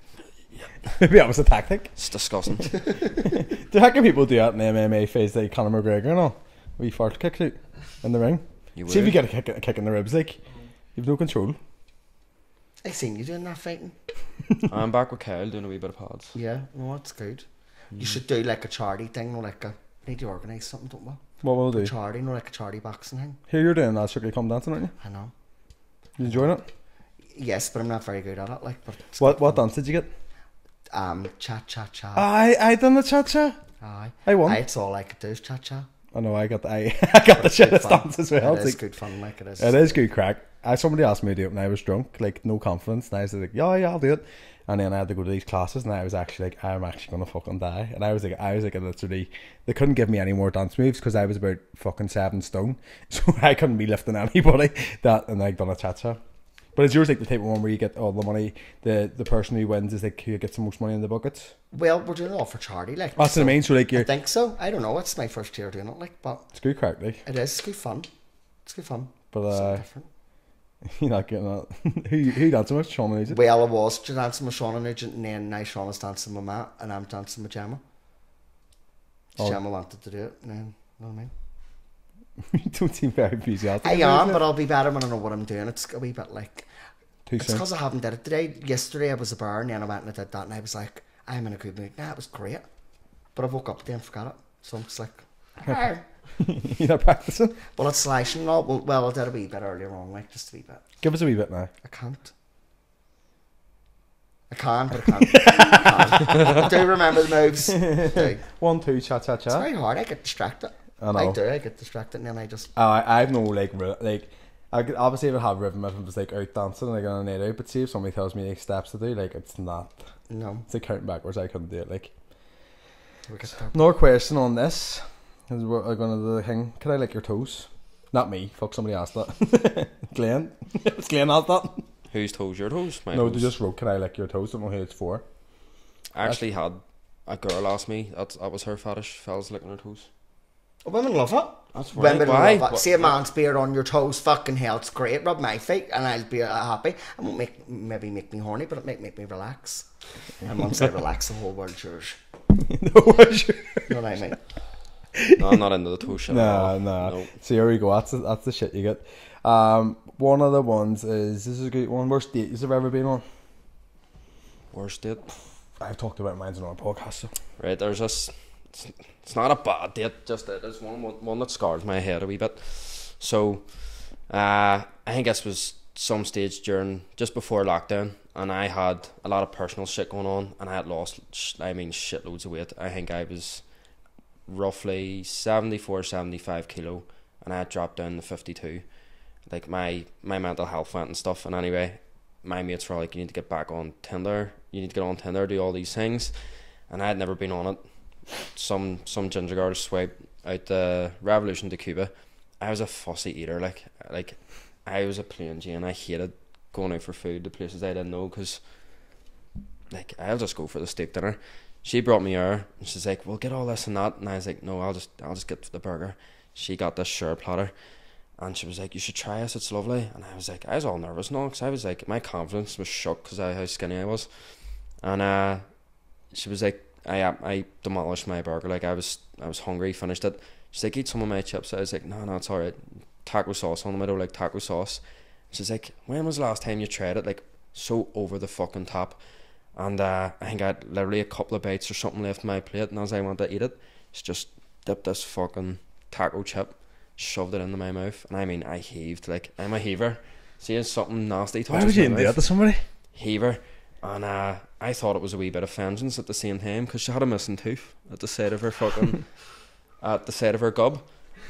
Maybe that was a tactic. "It's disgusting." How can people do that in the MMA phase like Conor McGregor and all? We fart kicks out in the ring. You See if you would. get a kick in the ribs, like you've no control. I seen you doing that fighting. I'm back with Kyle doing a wee bit of pads. Yeah, no, that's good. You should do like a charity thing, no, like a. We need to organise something, don't we? What will we do? Charity, no, like a charity boxing thing. Here you're doing that Strictly Come Dancing, aren't you? I know. You enjoying it? Yes, but I'm not very good at it. Like, but it's What good fun. dance did you get? Cha cha cha. I done the cha cha. Aye. I won. It's all I could do is cha cha. I know I got the I got the It's good shittest fun. dance as well. It It's is like, good fun, like it is. it is good crack. somebody asked me to do it when I was drunk, like no confidence, and I was like, yeah, I'll do it. And then I had to go to these classes, and I was actually like, I'm actually gonna fucking die. And I was like, literally, they couldn't give me any more dance moves because I was about fucking 7 stone, so I couldn't be lifting anybody that and like done a cha-cha. But is yours like the type of one where you get all the money? The person who wins is like who gets the most money in the buckets. Well, we're doing it all for charity, like. That's what I mean. So like, I think so. I don't know. It's my first year doing it, like, but it's good crack, like. it is. It's good fun. It's good fun. But Something different. you're not getting that. who dancing with Sean Nugent? Well, I was dancing with Sean Nugent, and then now Sean is dancing with Matt, and I'm dancing with Gemma. Oh. Gemma wanted to do it, and then, you know what I mean? You don't seem very enthusiastic. I am, but I'll be better when I know what I'm doing. It's a wee bit like. Too It's soon. because I haven't did it today. Yesterday I was a bar, and then I went and I did that, and I was like, I'm in a good mood. Nah, it was great. But I woke up today and forgot it. So I'm just like, "Arr." You're not practicing. Well, it's slashing and all. Well, I did a wee bit earlier on, like, just a wee bit. Give us a wee bit now. I can't. I can, but I can't. I can't. I do remember the moves. I do. 1, 2, cha cha It's cha. very hard. I get distracted. I know. I get distracted, and then I just. I've no like I could obviously would have rhythm if it was like out dancing like on a night out, but see if somebody tells me like steps to do, like it's not. No. It's like counting backwards. I couldn't do it. Like. We get there. Another question on this is we're gonna do the thing. Can I lick your toes? Not me. Fuck, somebody asked that. Glenn. It's Glenn asked that. Whose toes? Your toes? My No, toes. they just wrote, "Can I lick your toes?" I don't know who it's for. I actually had a girl ask me. That was her fetish. Fellas licking her toes. Women love it. That's Women Why? love it. What- See a man's beard on your toes, fucking hell, it's great. Rub my feet, and I'll be happy. It won't maybe make me horny, but it make me relax. And once I relax, the whole world's yours. No, what's your- You know what I mean? No, I'm not into the toe shit. at all. Nah. No. So here we go. That's the shit you get. One of the ones is this is a good one. Worst date you've ever been on? Worst date. I've talked about mine on a podcast. So. Right, there's this. It's not a bad date. Just it is one that scars my head a wee bit. So, I think this was some stage during just before lockdown, and I had a lot of personal shit going on, and I had lost. Shitloads of weight. I think I was roughly 74, 75 kilo, and I had dropped down to 52. Like my mental health went and stuff. And anyway, my mates were like, "You need to get back on Tinder. You need to get on Tinder, do all these things," and I had never been on it. Some ginger girl swiped out the Revolution to Cuba. I was a fussy eater, like I was a plain Jane. I hated going out for food to places I didn't know, because like I'll just go for the steak dinner. She brought me her, and she's like, "We'll get all this and that," and I was like, "No, I'll just get the burger." She got this share platter, and she was like, "You should try this, it's lovely." And I was like, I was all nervous now, because I was like, my confidence was shook because of how skinny I was. And she was like, I demolished my burger. Like I was hungry, finished it. She's like, "Eat some of my chips." I was like, no, it's alright. Taco sauce on them. I don't like taco sauce. She's like, "When was the last time you tried it?" Like, so over the fucking top. And I think I had literally a couple of bites or something left in my plate, and as I went to eat it, she just dipped this fucking taco chip, shoved it into my mouth, and I mean, I heaved. Like, I'm a heaver. See, it's something nasty touches Why would you my even do mouth. that to somebody? Heaver. And I thought it was a wee bit of vengeance at the same time, because she had a missing tooth at the side of her fucking at the side of her gob,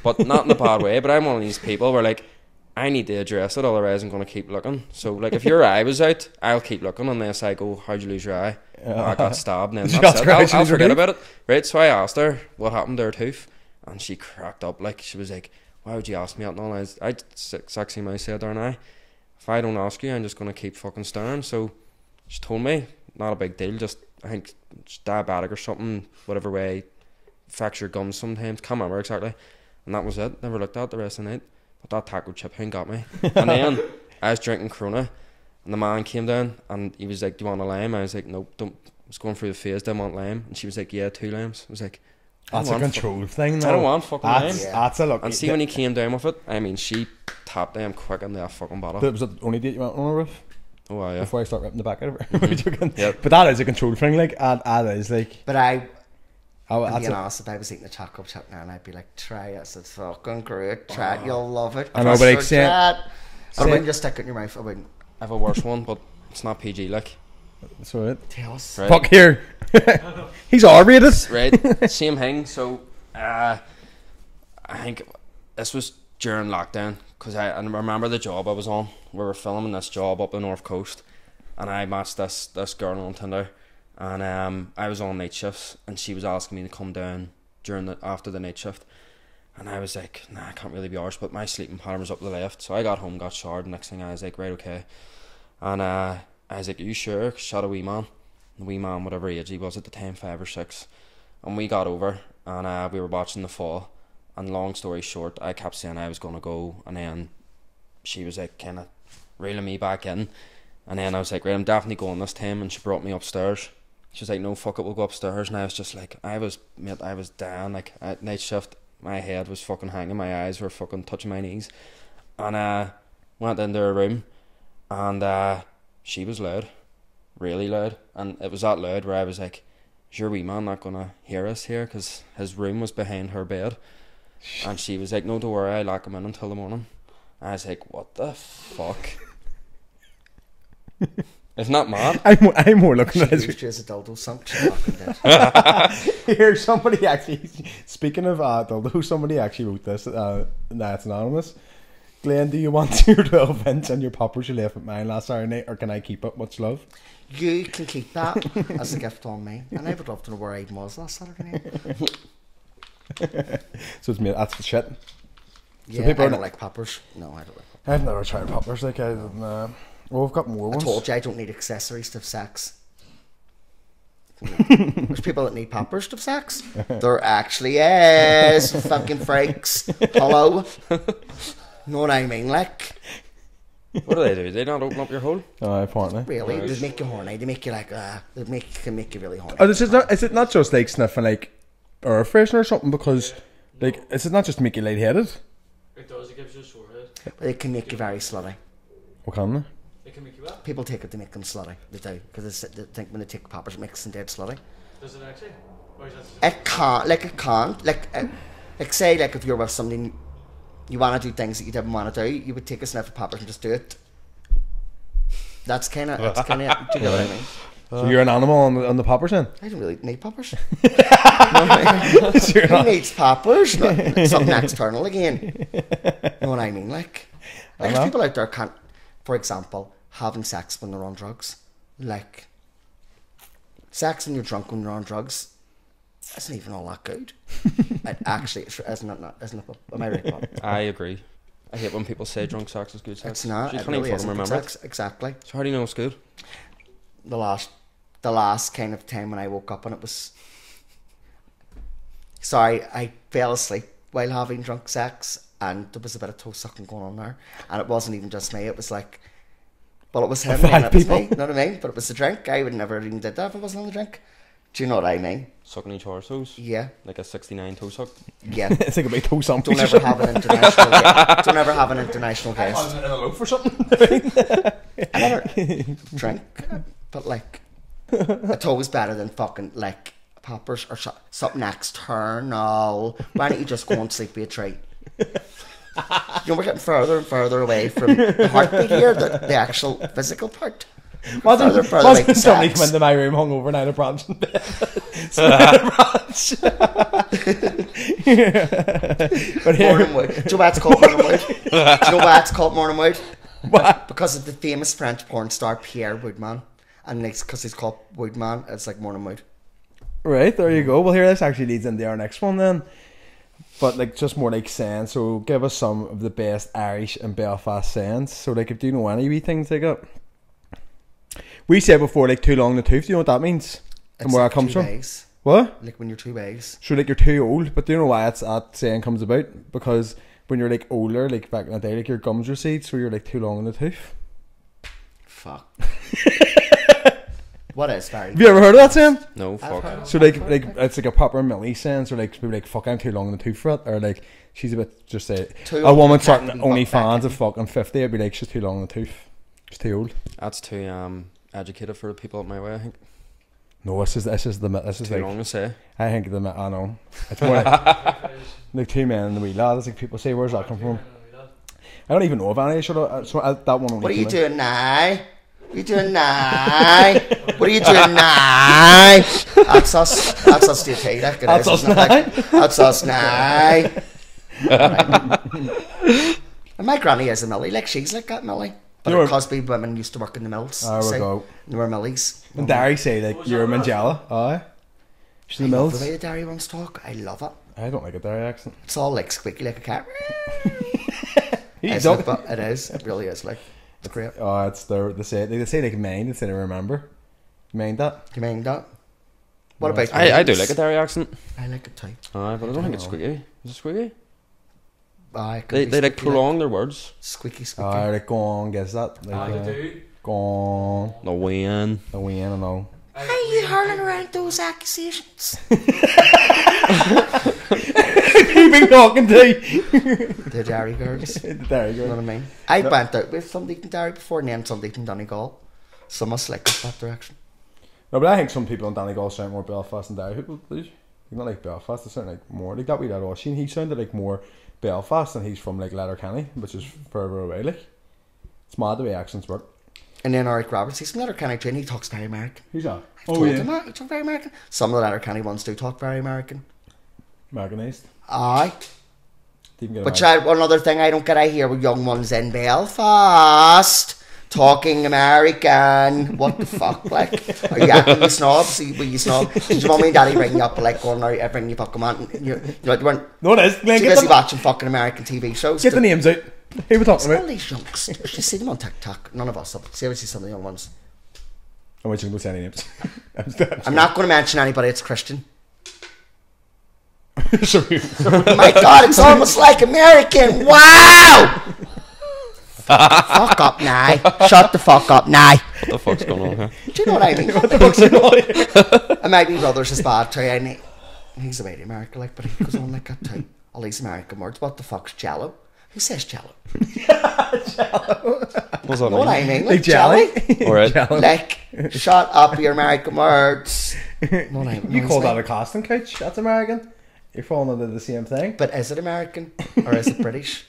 but not in a bad way. But I'm one of these people where like I need to address it, otherwise I'm going to keep looking. So like if your eye was out, I'll keep looking unless I go, "How'd you lose your eye?" "Oh, I got stabbed," and then Did you that's ask it. her how she I'll lose her forget tooth? about it. Right, so I asked her what happened to her tooth, and she cracked up. Like, she was like, "Why would you ask me that?" And all I exactly what I said there, and if I don't ask you, I'm just going to keep fucking staring. So she told me, not a big deal, just I think it's diabetic or something, whatever way, affects your gums sometimes, can't remember exactly. And that was it. Never looked at it the rest of the night. But that taco chip thing got me. And then I was drinking Corona, and the man came down and he was like, "Do you want a lime?" I was like, "Nope, don't." I was going through the phase, didn't want lime. And she was like, "Yeah, 2 limes." I was like, That's a control thing. I don't want fucking lime. Yeah. That's a look. And see, when he came down with it, I mean, she tapped them quick in that fucking bottle. That was the only date you went on with Oh, wow, yeah. before I start ripping the back out of her. Yep. But that is a control thing. Like that is like. But I'm That's being a, honest, if I was eating a taco chip now and I'd be like, "Try it, it's fucking great. Try it, you'll love it." I know, but like Try it. I say- wouldn't just stick it in your mouth. I wouldn't. I have a worse one, but it's not PG, like. so it. Tell us. Right. Fuck here. He's R-rated. Right, same thing. So, I think this was during lockdown, because I remember the job I was on. We were filming this job up the North Coast, and I matched this girl on Tinder, and I was on night shifts, and she was asking me to come down after the night shift, and I was like, nah, I can't really be arsed, but my sleeping pattern was up the left, so I got home, got showered, and next thing I was like, right, okay, and I was like, are you sure? 'Cause she had a wee man, whatever age he was at the time, 5 or 6, and we got over, and we were watching the fall, and long story short, I kept saying I was going to go, and then she was like kind of reeling me back in, and then I was like, right, I'm definitely going this time, and she brought me upstairs. She was like, no, fuck it, we'll go upstairs, and I was just like, I was down, like, at night shift, my head was fucking hanging, my eyes were fucking touching my knees, and went into her room, and she was loud, really loud, and it was that loud where I was like, is your wee man not gonna hear us here, because his room was behind her bed, and she was like, no, don't worry, I'll lock him in until the morning. I was like, what the fuck? Isn't that mad? I'm more looking at She used you as a dildo sunk. She fucking did. Here, somebody actually, speaking of dildo, somebody actually wrote this. Nah, it's anonymous. Glenn, do you want your 12-inch and your poppers you left with mine last Saturday night, or can I keep it? Much love. You can keep that as a gift on me, and I would love to know where I was last Saturday night. So it's me. That's the shit. Yeah, people I are don't like poppers. No, I don't like poppers. I've never tried poppers. Like I didn't. Well, we've got more I ones. told you I don't need accessories to have sex. There's people that need poppers to have sex. There actually is fucking freaks. Hello. Know what I mean? Like, What do? They not open up your hole? Apparently. really, Right. they make you horny. They make you like, can make you really horny. Oh, is it not just like sniffing like air freshener or something? Because like, is it not just to make you lightheaded? It does, it gives you a sore head. But it can make you very slutty. What can they? It can make you up. People take it to make them slutty. They do, because they think when they take poppers, it makes them dead slutty. Does it actually? Or is that It can't. Like say, like if you're with somebody, you want to do things that you didn't want to do, you would take a sniff of poppers and just do it. That's kind of. Do you know what I mean? So you're an animal on the poppers then? I don't really need poppers. So you're Who not- needs poppers? Not something external again. Know what I mean? Like I if know. people out there can't, for example, having sex when they're on drugs, like sex when you're drunk when you're on drugs, isn't even all that good. It actually isn't it? Am I right, Bob? I agree. I hate when people say drunk sex is good sex. It's not. You It can't really even isn't fucking good remember sex. Exactly. it. So how do you know it's good? The last kind of time when I woke up and it was. Sorry, I fell asleep while having drunk sex, and there was a bit of toe sucking going on there, and it wasn't even just me. It was like, well, it was him Five and it was people. me. You know what I mean? But it was the drink. I would never even did that if it wasn't on the drink. Do you know what I mean? Sucking each other's toes? Yeah, Like a 69 toe suck? yeah. It's like a big toe something. Don't ever have an international. Don't ever have an international guest. in a loaf or something. I never drink, but like a toe is better than fucking like poppers or something external. Why don't you just go and sleep with a tree? You know, we're getting further and further away from the heartbeat here, the actual physical part. Further away Imagine from somebody sex. come into my room hungover and I had a branch in bed. Smelling a branch. But here, Morning wood. Do you know why it's called morning wood? Do you know why it's called morning wood? Why? Because of the famous French porn star Pierre Woodman, and because he's called Woodman, it's like morning wood. Right, there you go. Well, here, this actually leads into our next one then. But like, just more like saying. So, give us some of the best Irish and Belfast sayings. So, like, if do you know any wee things like that? We said before, like, too long in the tooth. Do you know what that means? And It's where like it comes two from? bays. What? Like when you're two bays. So, like, you're too old. But do you know why that saying comes about? Because when you're like older, like back in the day, like your gums recede, so you're like too long in the tooth. Fuck. What is very? Have you ever heard of that saying? No, I've fuck. heard of So like it's like a proper Millie saying. So like people like, fuck, I'm too long in the tooth for it, or like she's a bit just say Too a old woman to starting crack and only buck back fans in. of fucking 50, I'd be like, she's too long in the tooth. She's too old. That's too educated for the people up my way, I think. No, this is Too like long to say. I think I know. It's more like two men and the wee lad. It's like people say, where's that come from? I don't even know if any should have. So that one only. What are you came in. doing now? What are you doing now? What are you doing now? That's us. That's us, DT. Like it That's is, us isn't it? Like, that's us now. And my granny is a Millie, like she's like that Millie. But You're- at Cosby, women used to work in the mills. There we go. They were Millies. And Derry say like Was you're a that right? Mandela. Aye. She's in the I love mills. the way the Derry ones talk. I love it. I don't like a Derry accent. It's all like squeaky like a cat. You Isn't don't. it? But it is. It really is. Like, it's great. Oh, it's their. They say they can mind. They say they remember. Mind that. Do you mind that? What No, about I do names? like a Derry accent. I like it too. Aye, but I don't think it's squeaky. Is it squeaky? It could They be like squeaky, prolong their words. Squeaky, squeaky. Oh, like go on, guess that. I Like, do. go on. The win. The win and all. How are you hurling around those accusations? Who been talking to? The Derry girls. There you You know go. what I mean? I went out with somebody from Derry before and then somebody from Donegal. Some must like us that direction. No, but I think some people in Donegal sound more Belfast than Derry people. Do you? Not like Belfast. They sound like more like that. We that Oisin. He sounded like more Belfast, and he's from like Letterkenny, which is further away. Like it's mad the way accents work. And then Eric Roberts, he's from Letterkenny too, and he talks very American. Who's that? I've told him that, he talks very American. Some of the Letterkenny ones do talk very American. Americanized. Aye. Didn't get But American. another thing I don't get, I hear with young ones in Belfast talking American. What the fuck, like? Are you acting you snobs? Were you snob? Did your mummy and daddy ring you up like going out, I bring you fucking man? You weren't No, it is. Glenn, too get, busy the, watching fucking American TV shows. get the names out. Who we talking All about? these youngsters, you see them on TikTok. None of us. See, some of the young ones. I'm waiting to say any names. I'm not going to mention anybody. It's Christian. Sorry. Oh my God, it's almost like American. Wow. Fuck up now. Shut the fuck up now. What the fuck's going on here? Do you know what I mean? What the fuck's going on? And my wee brother's is bad too. And he's about America, like, but he goes on like that too. All these American words. What the fuck's Jello? Who says Jello? What's that You know what I mean? mean? Like jelly? Alright. Jelly. Like, shut up, your American words. You know what I mean? You call that a casting couch? That's American. You're falling under the same thing. But is it American or is it British?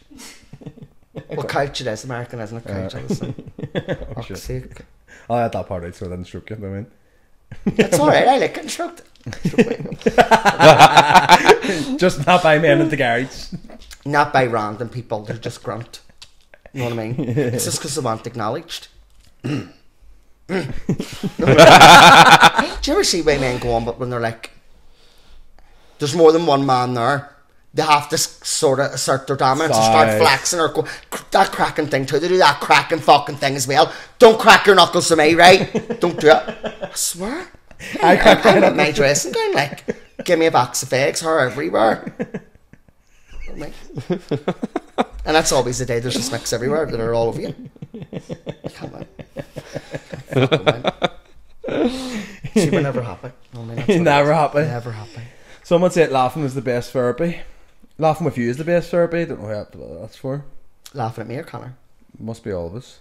Well, couch it is American, isn't it? Couch, obviously. Oh, Fuck's shit. sake. I'll add that part out so I didn't stroke you. I mean. It's alright, I like it instructed. Just not by men in the garage. Not by random people, they're just grunt. You know what I mean? It's just because they want acknowledged. Do you ever see way men go on, but when they're like, there's more than one man there, they have to sort of assert their dominance and start Size. flexing or go, that cracking thing too. They do that cracking fucking thing as well. Don't crack your knuckles to me, right? Don't do it. I swear. I'm at my dressing gown, like, give me a box of eggs, her everywhere. Like, and that's always the day there's just mix everywhere that are all over you. Come on. See, we're never happy. I mean, that's what it Never is. happy. Never happy. Someone said laughing is the best therapy. Laughing with you is the best therapy. Don't know what that's for. Laughing at me or Connor? Must be all of us.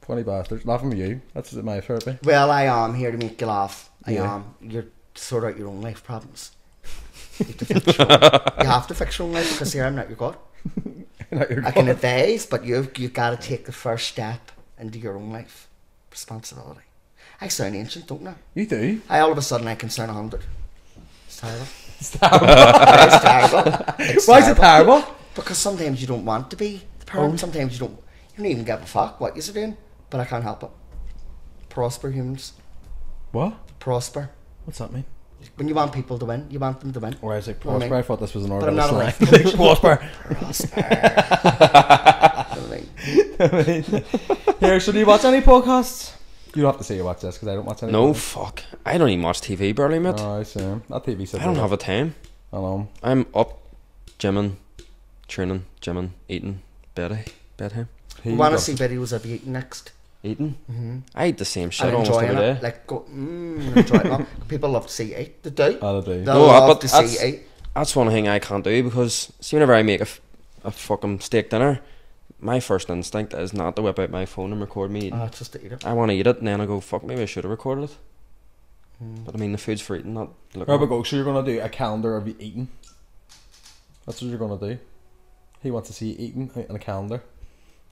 Funny bastards. Laughing with you. That's my therapy. Well, I am here to make you laugh. I Yeah. am. You're sort out your own life problems. You have to fix your own life because here I'm not your God. Not your I can God. advise, but you've got to take the first step into your own life. Responsibility. I sound ancient, don't I? You do. All of a sudden I can sound 100. It's terrible. It's terrible. It's terrible. It's Why is it terrible? Because sometimes you don't want to be the parent. Sometimes you don't even give a fuck what you're doing. But I can't help it. Prosper humans. What? Prosper. What's that mean? When you want people to win, you want them to win. Or is it Know what I prosper? mean? I thought this was an But I'm not a life organized coach. Prosper. Prosper. You know what I mean? Here, so do you watch any podcasts? You don't have to say you watch this because I don't watch any. No, podcasts. fuck. I don't even watch TV barely, mate. Oh, I see. That TV said I don't have a time. I know. I'm up, gymming, training, gymming, eating, bedtime. You want to see videos of you eating next? Eating? Mm-hmm. I eat the same shit And almost enjoying every it. day. Like, enjoy it. Well, people love to see you eat. They do. Oh, they do. They No, love but to see that's- you eat. That's one thing I can't do because see whenever I make a fucking steak dinner, my first instinct is not to whip out my phone and record me eating. It's just to eat it. I want to eat it and then I go, fuck, maybe I should have recorded it. Mm. But I mean, the food's for eating, not looking There we at. go. So you're gonna do a calendar of you eating. That's what you're gonna do. He wants to see you eating on a calendar.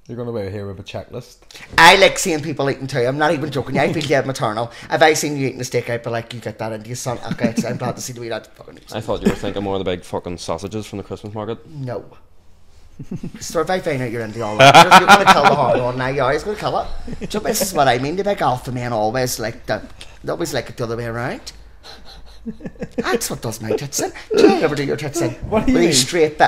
You're going to be here with a checklist. I like seeing people eating too. I'm not even joking. I feel dead maternal. If I seen you eating a steak, I'd be like, you get that into your son. Okay, so I'm glad to see you eat that. I thought you were thinking more of the big fucking sausages from the Christmas market. No. So if I find out you're into all that, you're going to kill the hard one now. You're always going to kill it. So this is what I mean. The big alpha men always like that. They always like it the other way around. That's what does my tits in. Do you ever do your tits in? What do you mean? These straight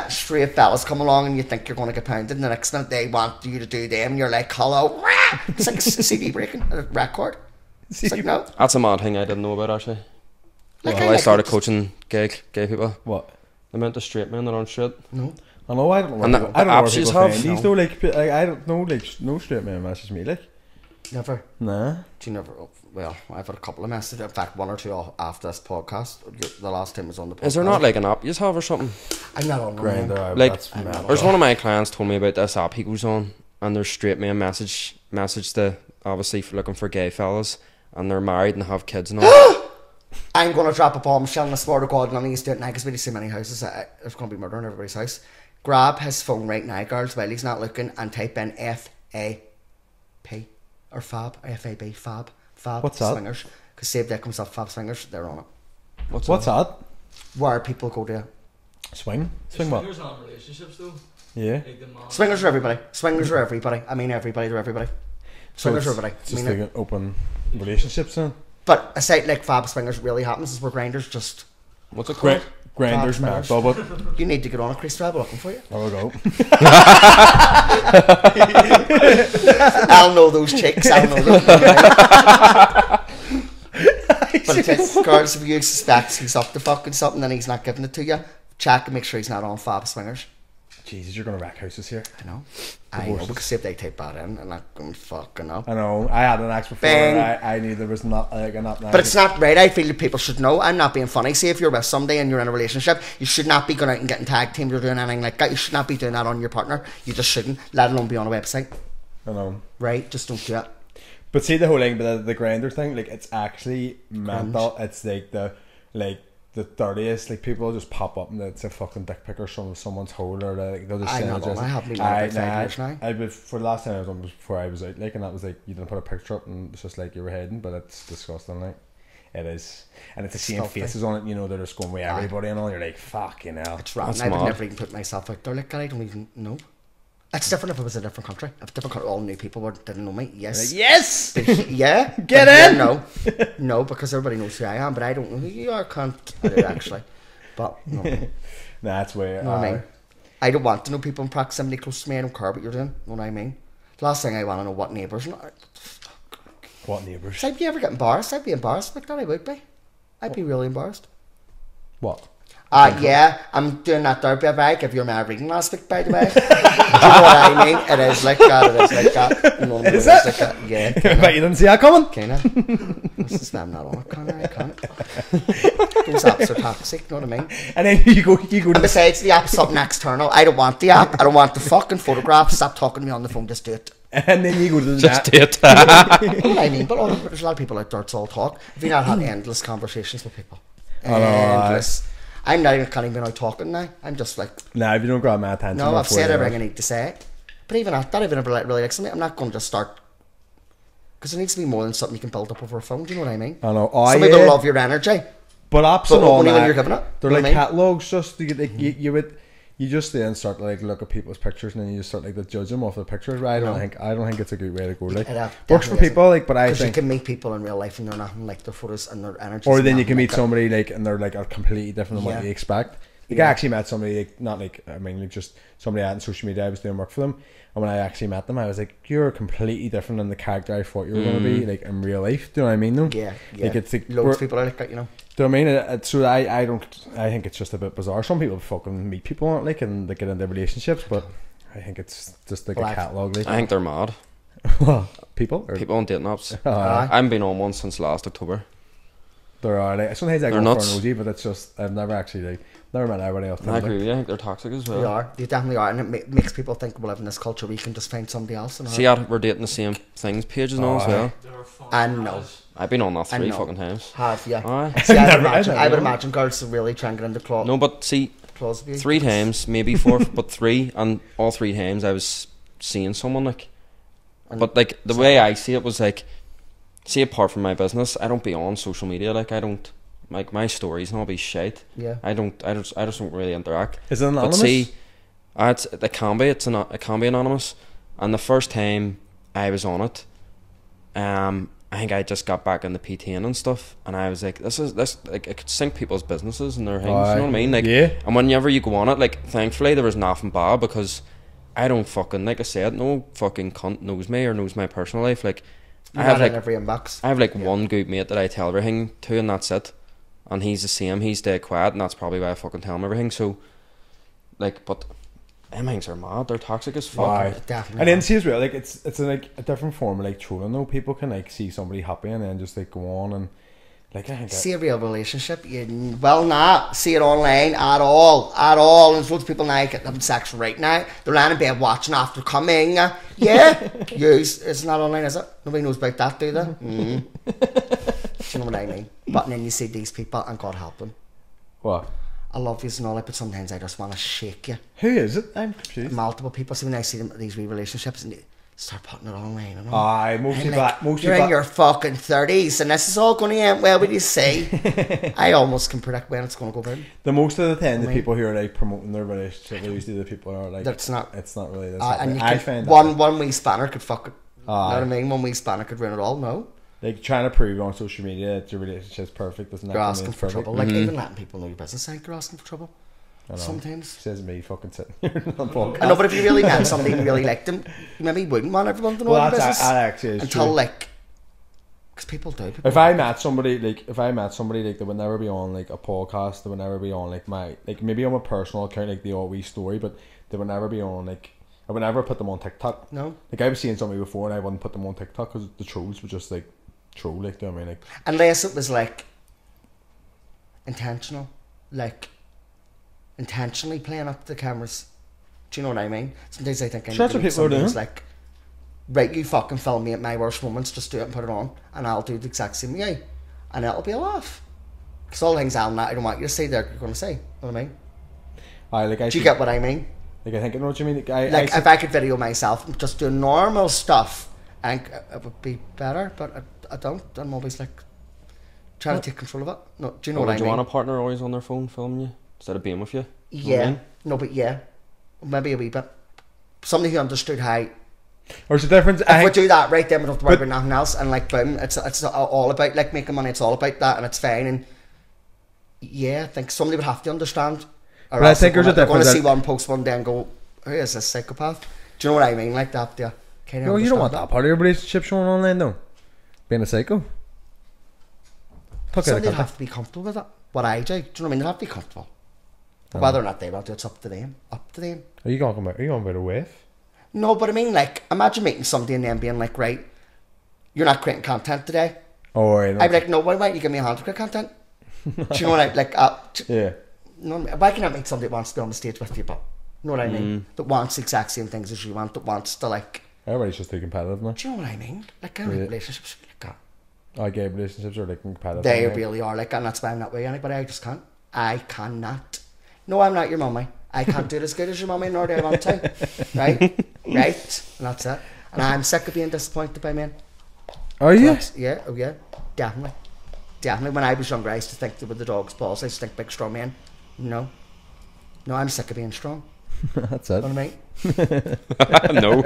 fellas come along and you think you're going to get pounded, and the next minute they want you to do them, and you're like, hello. It's like a CD breaking a record. It's like, no. That's a mad thing I didn't know about actually. Like, Well, I started coaching gay people. What? They meant the straight men that aren't straight. No. I know, I don't know. And What I don't know the where apps people have- find these though. Like, I don't know. Like, no straight man message me. Like, Never. nah. Do you never? Well, I've had a couple of messages. In fact, one or two after this podcast. The last time was on the podcast. Is there not like an app you have or something? I'm not on Grinder. Grindr. Like, That's I'm mad. not- There's one of my clients told me about this app he goes on, and there's straight men message the obviously for looking for gay fellas, and they're married and have kids and all. I'm going to drop a bombshell in the sport of God, and he's doing it now because we see many houses. There's going to be murder in everybody's house. Grab his phone right now, girls, while he's not looking, and type in FAP or FAB, FAB, FAB, What's that? Swingers. Because see if that comes up, FAB Swingers, they're on it. What's that? Where people go to. Swing what? Swingers not in relationships though. Yeah. Like the man. Swingers are everybody. Swingers are everybody. I mean everybody, they're everybody. Swingers are everybody. It's I just mean, like an open relationships then. but a site like FAB Swingers really happens is where Grinders just. What's it called? Grinders, Fab Mac, Bubba. You need to get on a Chris I'll be looking for you. There we go. I'll know those chicks. I'll know them. But it's just, girls, if you suspect he's up to fucking something and he's not giving it to you, check and make sure he's not on Fab Swingers. Jesus, you're gonna wreck houses here. I know. I know, because if they type that in, and I'm going fucking up. I know. I had an ex before. Bang. And I knew there was not like an up. But it's not right. I feel that people should know. I'm not being funny. See, if you're with somebody and you're in a relationship, you should not be going out and getting tag teamed or doing anything like that. You should not be doing that on your partner. You just shouldn't, let alone be on a website. I know. Right? Just don't do it. But see the whole thing, but the grinder thing, like it's actually mental. It's like the 30th, like people just pop up and it's a fucking dick pic or someone's hole or like they'll just I'm send not it. on. Just, I haven't been on about 5 years now. I for the last time I was on was before I was out, like, and that was like you didn't put a picture up and it's just like you were hiding, but it's disgusting, like it is, and it's the same Stuffy. faces on it. You know, they're just going with everybody and all. You're like, fuck, you know. It's rotten. That's I would mad. never even put myself out there like that. I don't even know. It's different if it was a different country. If a different country, all new people didn't know me. Yes. Yes. But yeah. Get but in! No. No, because everybody knows who I am, but I don't know who you are, cunt. I do actually. But, no. That's where. Know what I mean? I don't want to know people in proximity close to me. I don't care what you're doing. Know what I mean? The last thing I want to know what neighbours. What neighbours? So if you ever get embarrassed, I'd be embarrassed like that. I would be. I'd be really embarrassed. What? Yeah, I'm doing that there, but I give you my reading last week, by the way. Do you know what I mean? It is like that, it is like that. No, Is it's it? like that. Yeah, I bet you didn't see that coming. kinda. This is why I'm not on it, Connor, I can't. Those apps are toxic, know what I mean? And then you go And to besides, the app's something external. I don't want the app, I don't want the fucking photograph. Stop talking to me on the phone, just do it. and then you go to the Just net. do it. You know what I mean? But there's a lot of people out there, it's all talk. Have you not had endless conversations with people? I know, Endless. I'm not even, can't even be out talking now. I'm just like, Nah, if you don't grab my attention. no, I've before said you- everything I need to say. But even at that, even if I really like something, I'm not going to just start. Because there needs to be more than something you can build up over a phone. Do you know what I mean? I know. Oh, Some yeah. people love your energy. But apps But and all only when that, you're giving it. they're You like know what I mean? catalogs. Just you just then start to like look at people's pictures and then you just start like to judge them off the pictures. Right? I don't think it's a good way to go. Like It works for definitely people, like, but I Because you think. can meet people in real life and they're nothing like their photos and their energy. Or then you can meet somebody like and they're like are completely different than what Yeah. you expect. Like Yeah. I actually met somebody like, not like I mean like just somebody out on social media. I was doing work for them, and when I actually met them, I was like, "You're completely different than the character I thought you were going to be, like in real life." Do you know what I mean? Though? Yeah, yeah. Like it's like Loads of people are like that, you know. Do you know what I mean? So I think it's just a bit bizarre. Some people fucking meet people aren't like and they get into relationships, but I think it's just like Well, a catalogue. Like I think they're mad. people, or, People on dating apps. Aye. I haven't been on one since last October. there are like sometimes I They're go for nuts. an OG, but it's just I've never actually like never met anybody else. I agree with you. I think they're toxic as They well. are. They definitely are. And it makes people think we live in this culture where you can just find somebody else. And See, we're dating the same things pages and all as well. They're fun. I know. I've been on that I 3 know. fucking times. Have you? Aye. See, Never- I I never would know. imagine girls to really try and get into No, but see, claws of you. 3 times, maybe 4, but 3, and all 3 times I was seeing someone like. But like the way I see it was like, see, apart from my business, I don't be on social media. Like I don't like my stories and all be shit. Yeah. I just don't really interact. Is it anonymous? But see, it can be anonymous. And the first time I was on it, I think I just got back into PTing and stuff, and I was like, this like it could sink people's businesses and their things. You know what I mean? Like, yeah. And whenever you go on it, like, thankfully there was nothing bad because I don't fucking, like I said, no fucking cunt knows me or knows my personal life. Like, I have like every inbox. I have like one good mate that I tell everything to, and that's it. And he's the same. He's dead quiet, and that's probably why I fucking tell him everything. So, like, but them things are mad. They're toxic as fuck. Right. Definitely. And then see as well, like it's like a different form of like trolling though. People can like see somebody happy and then just like go on and like I think see a real relationship, you will not see it online at all. And loads of people now getting having sex right now. They're lying in bed watching after coming. Yeah, it's not online, is it? Nobody knows about that, do they? Do you know what I mean? But then you see these people, and God help them. what? I love you and all that, but sometimes I just want to shake you. Who is it? I'm confused. Multiple people. See, when I see them these wee relationships and they start putting it online, you know. Aye, mostly like, mostly you're in your fucking 30s and this is all going to end well with you, see. I almost can predict when it's going to go down. The most of the time, the people who are like promoting their relationship, usually the people who are like, it's not really this. and you I could, find one wee spanner could fuck it. You know Aye. what I mean? One wee spanner could ruin it all. No, like trying to prove on social media that your relationship's perfect doesn't you're actually asking mean for perfect. trouble. Like even letting people know your business, I think you're asking for trouble. I know. Sometimes. Says me fucking sitting here on the podcast. I know, but if you really met somebody and really liked them, you maybe wouldn't want everyone to know your business. That actually is until true. like, because people do. If I met somebody like they would never be on like a podcast, they would never be on like my like maybe on a personal account like the Always Story, but they would never be on like I would never put them on TikTok. No. Like I was seeing somebody before and I wouldn't put them on TikTok because the trolls would just like troll like, do you know what I mean? Like unless it was like intentional, like intentionally playing up the cameras. Do you know what I mean? Sometimes I think I Sure, that's what people are doing. like, right, you fucking film me at my worst moments, just do it and put it on, and I'll do the exact same way, and it'll be a laugh. Because all the things I don't want you to say, they're going to say. You know what I mean? Do you get what I mean? Like I think I know what you mean. Like, if I could video myself and just do normal stuff, and it would be better, but I don't. I'm always like trying to take control of it. No, do you know what I mean? Do you want a partner always on their phone filming you instead of being with you? Yeah. No, but yeah. Maybe a wee bit. Somebody who understood how. Or is the difference? If we do that right, then we don't have to worry about nothing else. And like, boom, it's all about like making money. It's all about that, and it's fine. And yeah, I think somebody would have to understand. Or but I think there's a difference. They're going to see one post one day and go, "Who is this psychopath?" Do you know what I mean? Like that, yeah. No, you don't want that part of your relationship showing online, though. Being a psycho. Somebody would have to be comfortable with it. What I do, you know what I mean? They have to be comfortable. Whether or not they want to, it's up to them. Up to them. Are you talking about a wife? No, but I mean, like, imagine meeting somebody and then being like, right, you're not creating content today. Oh, right. I'd be like, no, why don't you give me a hand to create content? Do you know what I like? Yeah. No, why can't I meet somebody that wants to be on the stage with you, but you know what I mean? That wants the exact same things as you want, that wants to like. Everybody's just too competitive now. Do you know what I mean? Like, I don't relationships should be like that. Gay relationships are like competitive. They really are like, and that's why I'm not with anybody. I just can't. I cannot. No, I'm not your mummy. I can't do it as good as your mummy, nor do I want to. Right? Right? And that's it. And I'm sick of being disappointed by men. Are you? Yeah, oh yeah. Definitely. Definitely. When I was younger, I used to think that with the dog's balls, I used to think big, strong men. No. No, I'm sick of being strong. That's it. You know what I mean? No.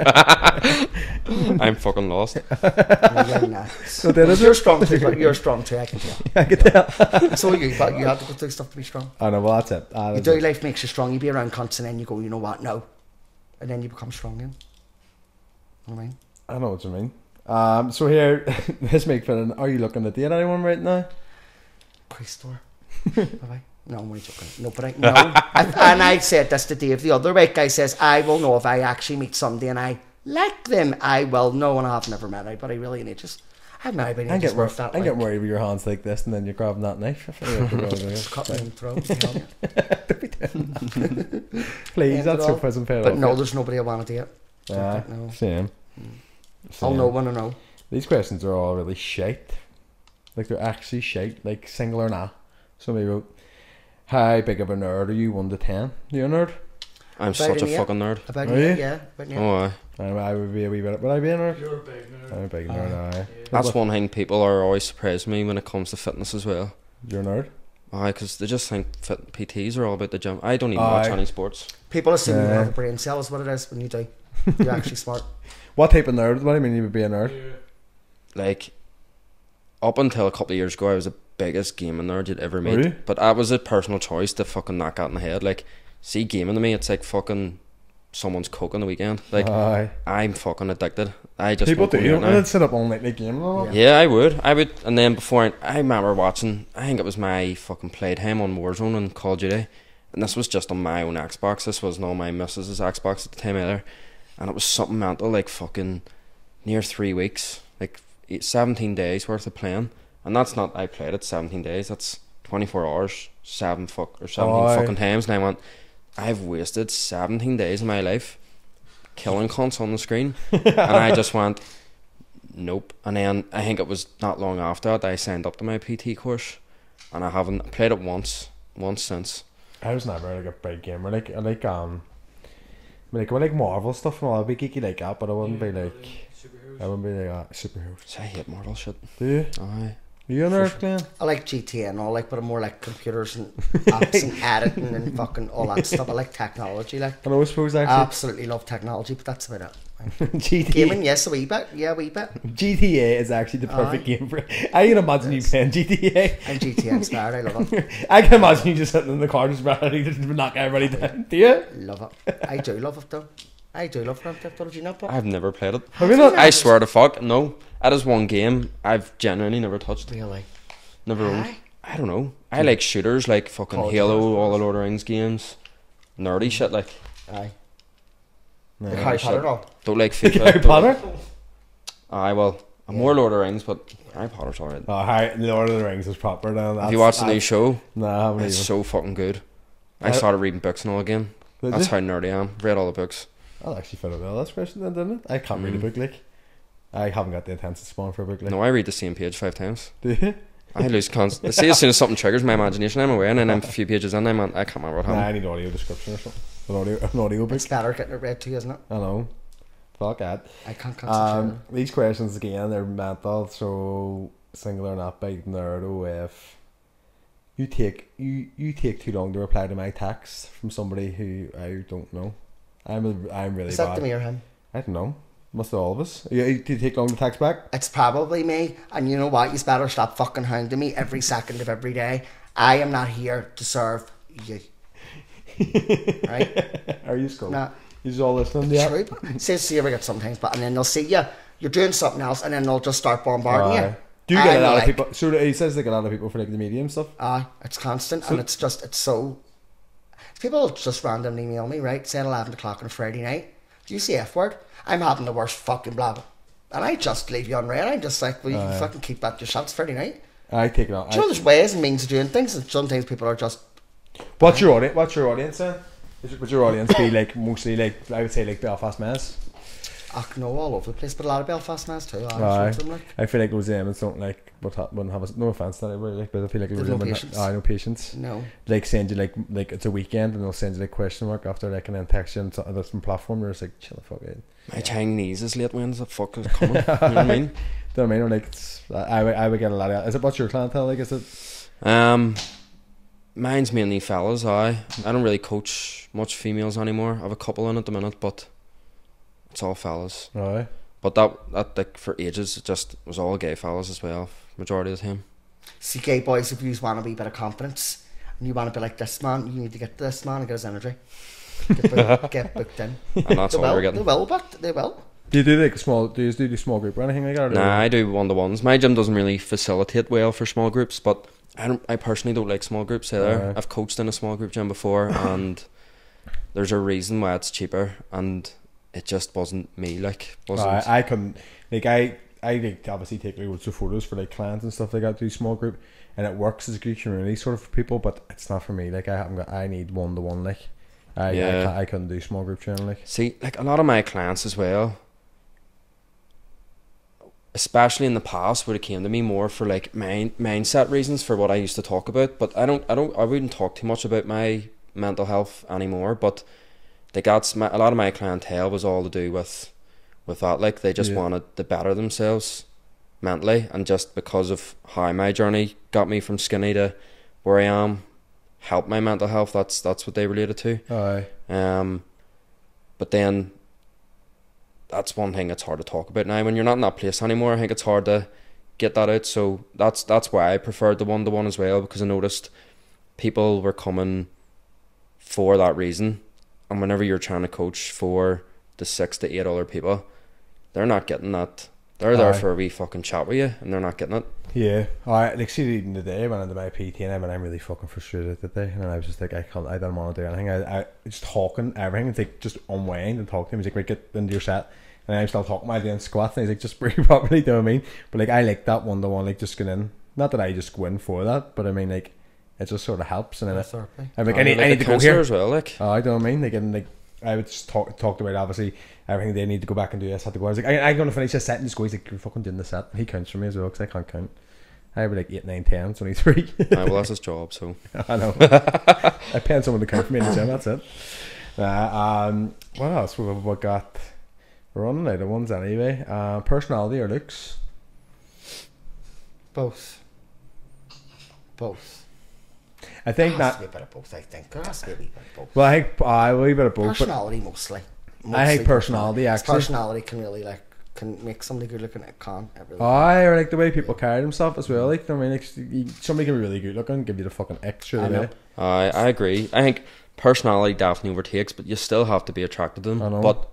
I'm fucking lost. You're not. So You're strong too, but you're strong too, I can tell. I can tell. So you, but you have to go through stuff to be strong. I know, well, that's it. You do, life makes you strong. You be around cunts and then you go, you know what, no. And then you become strong again. You know what I mean? I know what you mean. So here, this make fun. Are you looking to date anyone right now? Store. Bye-bye. No, I'm only joking. No, but and I said this to Dave the other week. I says, I will know if I actually meet somebody and I like them. I will know, and I've never met anybody really in ages. I've met anybody in ages worth that. I get worried with your hands like this and then you're grabbing that knife. I feel like you're really cut me in the throat. Don't be doing that. Please, that's your present pair. But no, there's nobody I want to date. Yeah, no. Same. I'll know when I know. These questions are all really shite. Like they're actually shite. Like single or not. Somebody wrote, how big of a nerd are you 1 to 10? You a nerd? I'm such a fucking nerd. About are you? Yeah. About oh, I would be a wee bit. Would I be a nerd? You're a big nerd. I'm a big nerd. Aye. That's one thing people are always surprised me when it comes to fitness as well. You're a nerd. Aye, because they just think PTs are all about the gym. I don't even watch any sports. People assume you Yeah. have a brain cell is what it is when you do. You're actually smart. What type of nerd? What do you mean you would be a nerd? Yeah. Like, up until a couple of years ago, I was the biggest gaming nerd you'd ever meet. Were you? But that was a personal choice to fucking knock that in the head. Like, see, gaming to me, it's like fucking someone's coke on the weekend. Like, Aye. I'm fucking addicted. I just People won't go do. near You it don't now. sit up all night like gaming. Yeah. Yeah, I would. And then before I remember watching, I think it was my fucking playtime on Warzone and Call of Duty, and this was just on my own Xbox. This wasn't on my missus's Xbox at the time either, and it was something mental, like fucking near 3 weeks, like 17 days worth of playing, and that's not I played it 17 days. That's 24 hours, 17 fucking times, and I went, I've wasted 17 days of my life killing cunts on the screen, and I just went, nope. And then I think it was not long after that I signed up to my PT course, and I haven't played it once since. I was never like a big gamer. I like Marvel stuff and all. I'd be geeky like that, but I wouldn't be like. Superheroes. I wouldn't be like superheroes. See, I hate Marvel shit. Do you? Aye. Are you a nerd, Glenn? I like GTA and all, like, but I'm more like computers and apps and editing and fucking all that stuff. I like technology, like. I know, I suppose I actually. absolutely love technology, but that's about it. GTA. Gaming, yes, a wee bit. Yeah, a wee bit. GTA is actually the perfect game for it. I can imagine you playing GTA. I'm GTA inspired. I love it. I can imagine you just sitting in the car just ready to knock everybody down. Do you? Love it. I do love it though. I do love Grand Theft Auto. Do you not? Paul? I've never played it. Have you not? I swear to fuck, no. That is one game I've genuinely never touched. Really? Never owned. Aye. I don't know. I like shooters like fucking Call of Halo, Duty. all the Lord of the Rings games. Nerdy shit like. Aye. No. Like Harry Potter and all. Don't like FIFA. Harry don't- Potter? Aye, well, I'm more Lord of the Rings, but Harry Potter's alright. Oh, Lord of the Rings is proper now. Have you watched the new show? No, I haven't It's even. so fucking good. I Uh, started reading books and all again. Did That's you? how nerdy I am. Read all the books. I'll actually fit it well. That's question then, didn't it? I can't read a book like. I haven't got the attention span for a book like. No, I read the same page 5 times. Do you? I lose constant. See, as soon as something triggers my imagination, I'm away, and then I'm a few pages in, I can't remember what Nah, I happened. need audio description or something. An audio book. It's better getting it read too, isn't it? I know. Fuck that. I can't concentrate. These questions again, they're mental. So single or not big nerd. If you take too long to reply to my text from somebody who I don't know, I'm really Is that bad. to me or him? I don't know. Must be all of us. Yeah, do you take long to text back? It's probably me. And you know what? You better stop fucking hounding me every second of every day. I am not here to serve you. Right? Are you school? Nah. You just all listening to that? True. Says see every get sometimes, but and then they'll see you. You're doing something else, and then they'll just start bombarding you. Do you get a I'm lot like, of people? So he says they get a lot of people for like the media and stuff. It's constant, and it's so. People just randomly email me, right? Say at 11 o'clock on a Friday night. Do you see F word? I'm having the worst fucking blah. And I just leave you unread. I'm just like, well, you can fucking keep that to yourself. It's Friday night. I take it on. Do you know there's ways and means of doing things, and sometimes people are just. What's your audience then? Would your audience be like mostly like I would say like Belfast Mass? No, all over the place, but a lot of Belfast Mass too. Aye. Some, like. I feel like those Emmons don't like wouldn't have no offense to anybody like, but I feel like There's no patience. no patience. No. Like send you like it's a weekend and they'll send you like question mark after like and then text you on a different platform. You're just like chill the fuck out. My Chinese is late. When's the fuck is it coming? You know what I mean? Do you know what I mean? Or like I would get a lot of. Is it what's your clientele like? Is it? Mine's mainly fellas. I don't really coach much females anymore. I have a couple in at the minute, but it's all fellas. Aye. But that like for ages, it just was all gay fellas as well. Majority of the time. See, gay boys, if you want a wee bit of confidence and you want to be like this man, you need to get to this man and get his energy. Get booked in. And that's They all will, we're they getting. will, but they will. Do you do like a small? Do you do small group or anything like that? Or Nah, I do 1-to-1s. My gym doesn't really facilitate well for small groups, but I personally don't like small groups either. I've coached in a small group gym before, and there's a reason why it's cheaper, and it just wasn't me. Like, wasn't. I couldn't like I like obviously take like loads of photos for like clients and stuff like that. Do small group, and it works as a good community sort of for people, but it's not for me. Like I need 1-to-1. Like I couldn't do small group training. Like See, like a lot of my clients as well, especially in the past, would have came to me more for like mindset reasons for what I used to talk about. But I wouldn't talk too much about my mental health anymore. But like a lot of my clientele was all to do with with that. Like, they just wanted to better themselves mentally, and just because of how my journey got me from skinny to where I am, help my mental health. That's what they related to. Aye. But then that's one thing that's hard to talk about now when you're not in that place anymore. I think it's hard to get that out. So that's why I preferred the 1-to-1 as well, because I noticed people were coming for that reason, and whenever you're trying to coach for the 6 to 8 other people, they're not getting that. They're there for a wee fucking chat with you, and they're not getting it. Yeah, like see even today I went into my PT and I'm really fucking frustrated today, and I was just like I don't want to do anything. I just talking everything. It's like just unwind and talk to him. He's like, right, get into your set, and I'm still talking while doing squats, and he's like, just breathe properly. Do you know what I mean? But like I like that 1-to-1, like just going in. Not that I just go in for that, but I mean like it just sort of helps. And then I'm like, I need to go here as well. Like, I don't know what I mean. Like, and like I would just talked about obviously everything they need to go back and do. I had to go. I was like, I'm going to finish this set and just go. He's like, you're fucking doing the set. And he counts for me as well because I can't count. I have like 8, 9, 10. It's only 3. well, that's his job, so I know. I pay someone to count for me in the gym. That's it. What else we got? We're running out of ones anyway. Personality or looks? Both. I think there has to be a bit of both. I think there has to be a wee bit of both. Well, I think a wee bit of both. Personality mostly. I think personality actually. Personality can really can make somebody good looking. It can't. It really or like the way people carry themselves as well. Like, I mean, like, somebody can be really good looking, give you the fucking extra. I agree. I think personality definitely overtakes, but you still have to be attracted to them. I know. But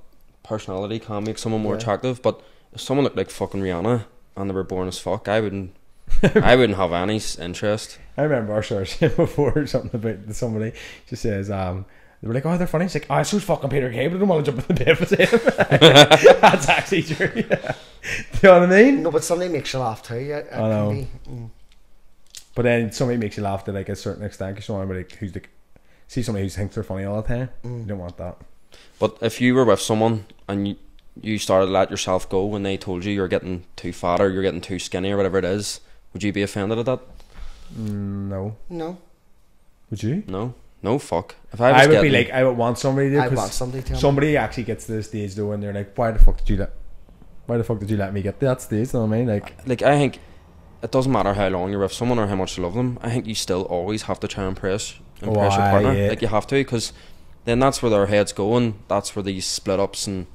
personality can make someone more attractive. But if someone looked like fucking Rihanna and they were born as fuck, I wouldn't have any interest. I remember our search before something about somebody. She says, they were like, oh, they're funny. She's like, oh, so fucking Peter Kay, but I don't want to jump in the bed with him. That's actually true. Yeah. Do you know what I mean? No, but somebody makes you laugh too. Yeah, I know. But then somebody makes you laugh to like a certain extent, because you want somebody who's like, see somebody who thinks they're funny all the time. You don't want that. But if you were with someone and you started to let yourself go when they told you you're getting too fat or you're getting too skinny or whatever it is, would you be offended at that? No. Would you? No, fuck. If I would be like, I would want somebody to. I want somebody to. Somebody actually gets to the stage though, and they're like, why the fuck did you let me get to that stage? You know what I mean? Like I think it doesn't matter how long you're with someone or how much you love them. I think you still always have to try and impress your partner. Yeah. Like, you have to, because then that's where their heads go, and that's where these split ups and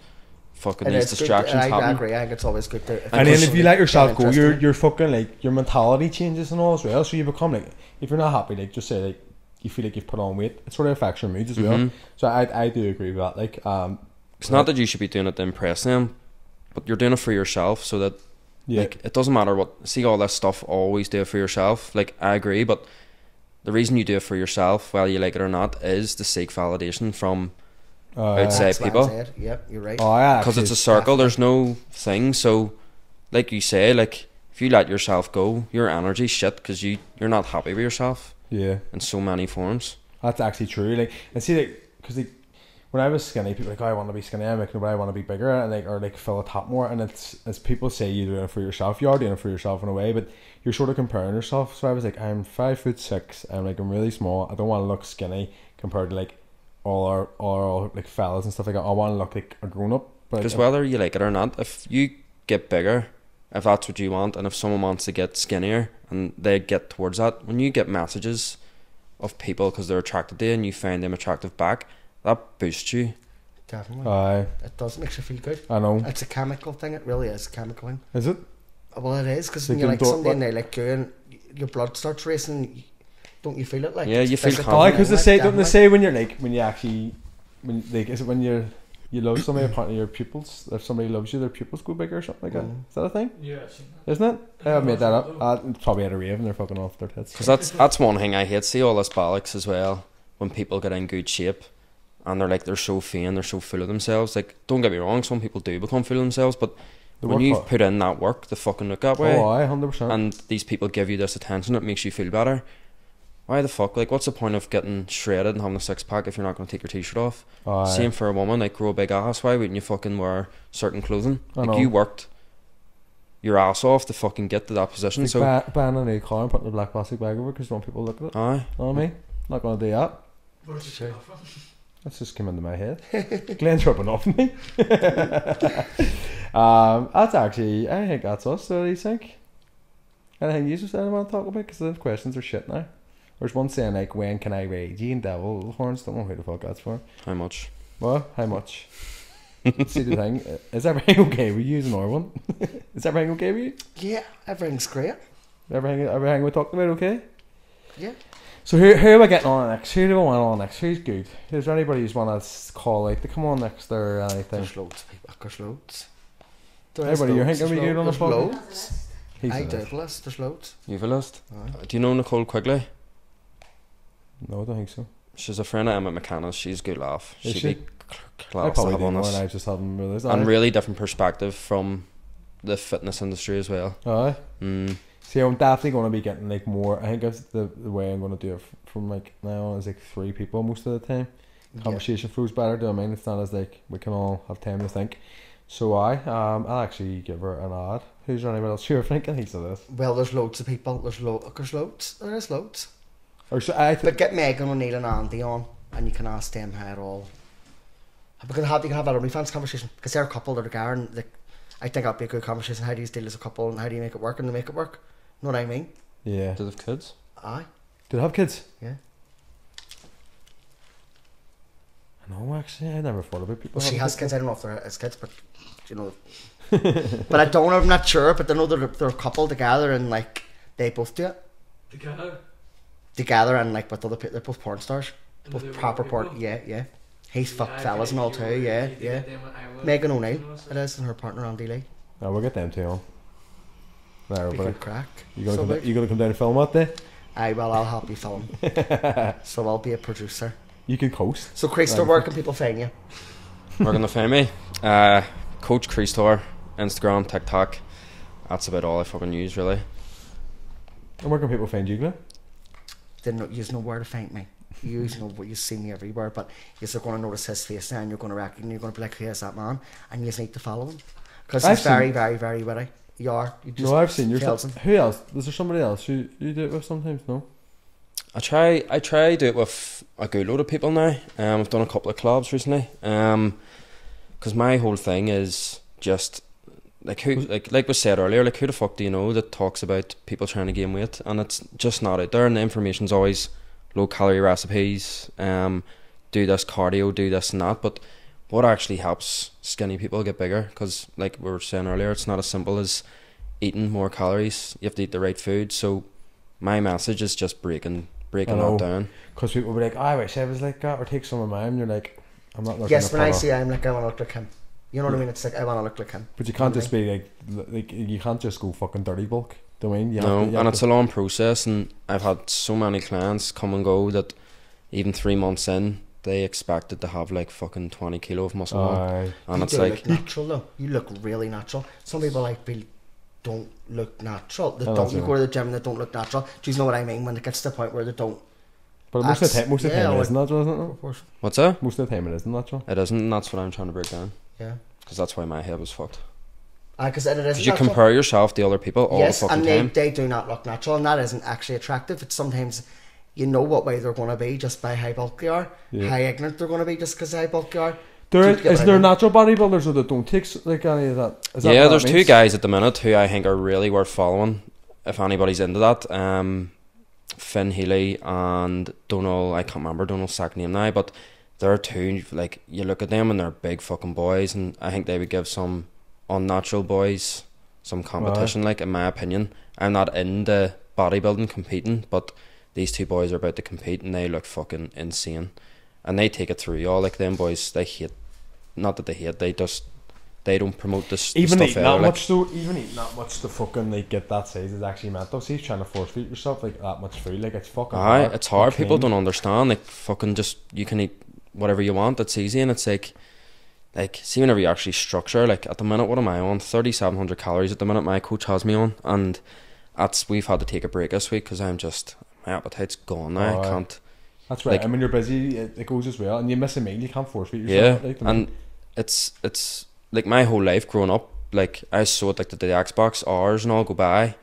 fucking these distractions happen. I agree. I think it's always good to. And then if you let yourself go, you're fucking like, your mentality changes and all as well. So you become like, if you're not happy, like, just say like, you feel like you've put on weight, it sort of affects your moods as well. So I do agree with that. Like, it's not that you should be doing it to impress them, but you're doing it for yourself, so that like, it doesn't matter what. See, all this stuff, always do it for yourself. Like, I agree, but the reason you do it for yourself, whether you like it or not, is to seek validation from outside people. Yep, you're right. Because it's a circle. There's no thing. So, like you say, like, if you let yourself go, your energy's shit because you're not happy with yourself. Yeah. In so many forms. That's actually true. Like, and see, like, because like, when I was skinny, people were like, oh, I want to be skinny. I'm like, no, but I want to be bigger, and like, or like fill a top more. And it's, as people say, you're doing it for yourself. You are doing it for yourself in a way, but you're sort of comparing yourself. So I was like, I'm 5'6". I'm really small. I don't want to look skinny compared to like all our like fellas and stuff like that. I want to look like a grown up. Because whether you like it or not, if you get bigger, if that's what you want, and if someone wants to get skinnier and they get towards that, when you get messages of people because they're attracted to you and you find them attractive back, that boosts you. Definitely. It does, makes you feel good. I know. It's a chemical thing. It really is a chemical thing. Is it? Well, it is, because when you like somebody and they like you and your blood starts racing, don't you feel it? Like, yeah, you feel confident. Because they say when you're like, when you actually, when like, is it when you love somebody, apparently your pupils, if somebody loves you, their pupils go bigger or something like that. Is that a thing? Yeah, I've seen that. Isn't it? I've made that up. It's probably at a rave and they're fucking off their tits. Because that's one thing I hate. See all this bollocks as well, when people get in good shape and they're like, they're so vain, they're so full of themselves. Like, don't get me wrong, some people do become full of themselves, but when you've put in that work to fucking look that way, 100%. and these people give you this attention, it makes you feel better. Why the fuck? Like, what's the point of getting shredded and having a six pack if you're not going to take your t-shirt off? Same for a woman, like, grow a big ass. Why wouldn't you fucking wear certain clothing? Like, you worked your ass off to fucking get to that position. Like, so banning a car and putting a black plastic bag over because you want people to look at it. Aye. Know what I mean? Not going to do that. Where's it from? That's just come into my head. Glenn's rubbing off me. That's actually, I think that's us. So what do you think? Anything you just want to talk about? Because the questions are shit now. There's one saying like, when can I ride you in devil horns? Don't know who the fuck that's for. How much? What? How much? See the thing, is everything okay with you? Is another one? Is everything okay with you? Yeah, everything's great. Everything we talked about okay? Yeah. So who are we getting on next? Who do we want on next? Who's good? Is there anybody who's want to call out to come on next or anything? There's loads of people. There's loads. Anybody you're thinking we good on the There's phone? loads. He's I the do list. have a list. There's loads. You've a list? Aye. Do you know Nicole Quigley? No, I don't think so. She's a friend of Emma McCanna's. She's a good laugh. Is She'd she? be I class to probably have do on know, us. and I just haven't realised. And really different perspective from the fitness industry as well. Aye. Mm. See, I'm definitely going to be getting like more. I think that's the way I'm going to do it from like now on is like 3 people most of the time. Conversation flows better. Do you know what I mean? It's not as like we can all have time to think. So I'll actually give her an ad. Who's there anybody else you're thinking? He's of this. Well, there's loads of people. There's loads. There is loads. Or so But get Megan O'Neill and Andy on, and you can ask them how it all. You can have that OnlyFans conversation because they're a couple that are together, and like, I think that'd be a good conversation. How do you deal as a couple, and how do you make it work, and they make it work? Know what I mean? yeah. Do they have kids? Aye. Do they have kids? Yeah. No, actually, I never thought about people. Well, she having has kids. I don't know if they're his kids, but you know. But I don't. I'm not sure. But I know they're a couple together, and like they both do it together, and like with other people, they're both porn stars, both proper porn. Yeah. He's fucked fellas and all too. Yeah. Megan O'Neill, it is, and her partner Andy Lee. Oh, we'll get them two on. There, Be buddy. good crack. You gonna come down and film that day? Aye, well, I'll help you film. So I'll be a producer. You can coast. So, Christo, where can people find you? We're gonna find me. Coach Christor, Instagram, TikTok. That's about all I fucking use really. And where can people find you, Glenn? Then you know where to find me. You know where you see me everywhere, but you're going to notice his face now, and you're going to reckon, you're going to be like, "Here's that man," and you just need to follow him because he's very, very, very witty. You are. You just No, I've seen your tells stuff. him. Who else? Is there somebody else you do it with sometimes? No. I try to do it with a good load of people now. I've done a couple of clubs recently. Because my whole thing is just like we said earlier, like who the fuck do you know that talks about people trying to gain weight, and it's just not out there, and the information's always low calorie recipes, do this cardio, do this and that, but what actually helps skinny people get bigger, because like we were saying earlier, it's not as simple as eating more calories. You have to eat the right food. So my message is just breaking that down. Because people will be like, "Oh, I wish I was like that," or take some of mine, and you're like, "I'm not looking." Yes, when I say I'm like, I want to look like him. You know what I mean? It's like I want to look like him. But you can't just be like you can't just go fucking dirty bulk. Do you know what I mean? You No, have to, and it's a long process, and I've had so many clients come and go that even 3 months in, they expected to have like fucking 20 kilo of muscle on, and You it's do like look natural though. You look really natural. Some people like don't look natural. They Oh, don't. that's You it. go to the gym and they don't look natural. Do you know what I mean? When it gets to the point where they don't. But most of the time, Yeah, it isn't natural, isn't Of it? course. what's that? Most of the time, it isn't natural. It isn't, and that's what I'm trying to break down, Yeah. because that's why my head was fucked. Because it is. Because you compare yourself to other people all Yes, the fucking and time. they do not look natural, and that isn't actually attractive. It's sometimes you know what way they're going to be just by how bulky they are, Yeah. how ignorant they're going to be just because how bulky they are. There Do you is get what I there mean? natural bodybuilders that don't take like any of that? Is that Yeah, what there's that two means? guys at the minute who I think are really worth following if anybody's into that. Finn Healy and Donald, I can't remember Donald's second name now, but they're two, like, you look at them and they're big fucking boys, and I think they would give some unnatural boys some competition, like, in my opinion. I'm not into bodybuilding, competing, but these two boys are about to compete and they look fucking insane, and they take it through y'all. Like, them boys, they hate, not that they hate, they don't promote this Even stuff eating either, that like. much though, even eating that much to fucking like get that size is actually mental. See, trying to force feed yourself like that much food, like it's fucking Aye, hard. it's hard. You People can. don't understand. Like, fucking just, you can eat whatever you want. It's easy, and it's like see, whenever you actually structure, like at the minute, what am I on? 3,700 calories at the minute. My coach has me on, and we've had to take a break this week because my appetite's gone now. I Aye. can't. That's right. like- I mean, you're busy. It goes as well, and you miss a meal. You can't force feed Yeah, yourself. Like, and it's like my whole life growing up. Like, I was so addicted to the Xbox, hours and all go by.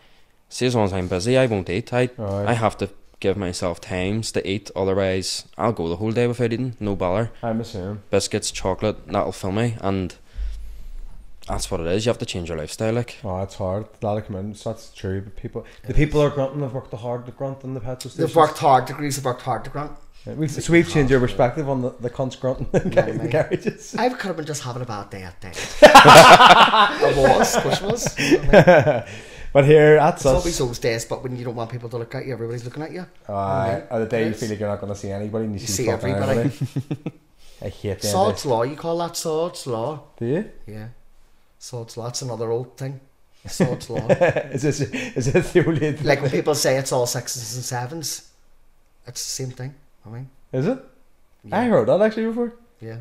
See, as long as I'm busy, I won't eat. I have to give myself times to eat. Otherwise, I'll go the whole day without eating. No bother. I'm the same. Biscuits, chocolate, that'll fill me, and that's what it is. You have to change your lifestyle, like. Oh, it's hard. A lot of commitments. That's true. But the people are grunting. They've worked hard to grunt in the petrol stations. They've worked hard. Degrees have worked hard to grunt. So we've changed your perspective on the cunts grunting in garages. I could have been just having a bad day that day. I was, of course I was. You know what I mean? But here, that's it's us. always those days, but when you don't want people to look at you, everybody's looking at you. Or the day you feel like you're not going to see anybody and you see everybody. I hate that. Sod's Law, you call that Sod's Law? Do you? Yeah. Sod's Law, that's another old thing. Sod's Law. Is it the only thing? Like when people say it's all sixes and sevens, it's the same thing. I mean, is it? Yeah. I heard that actually before. Yeah.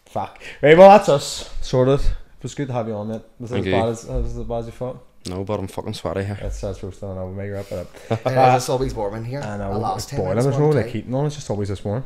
Fuck. Right, well that's us. Sorted. It was good to have you on, mate. Was it Thank as you. bad as you thought? No, but I'm fucking sweaty here. That's supposed to know. We'll make her up it up. It's always warm in here. I know. Last It's boiling. There's no like heating on. It's just always this warm.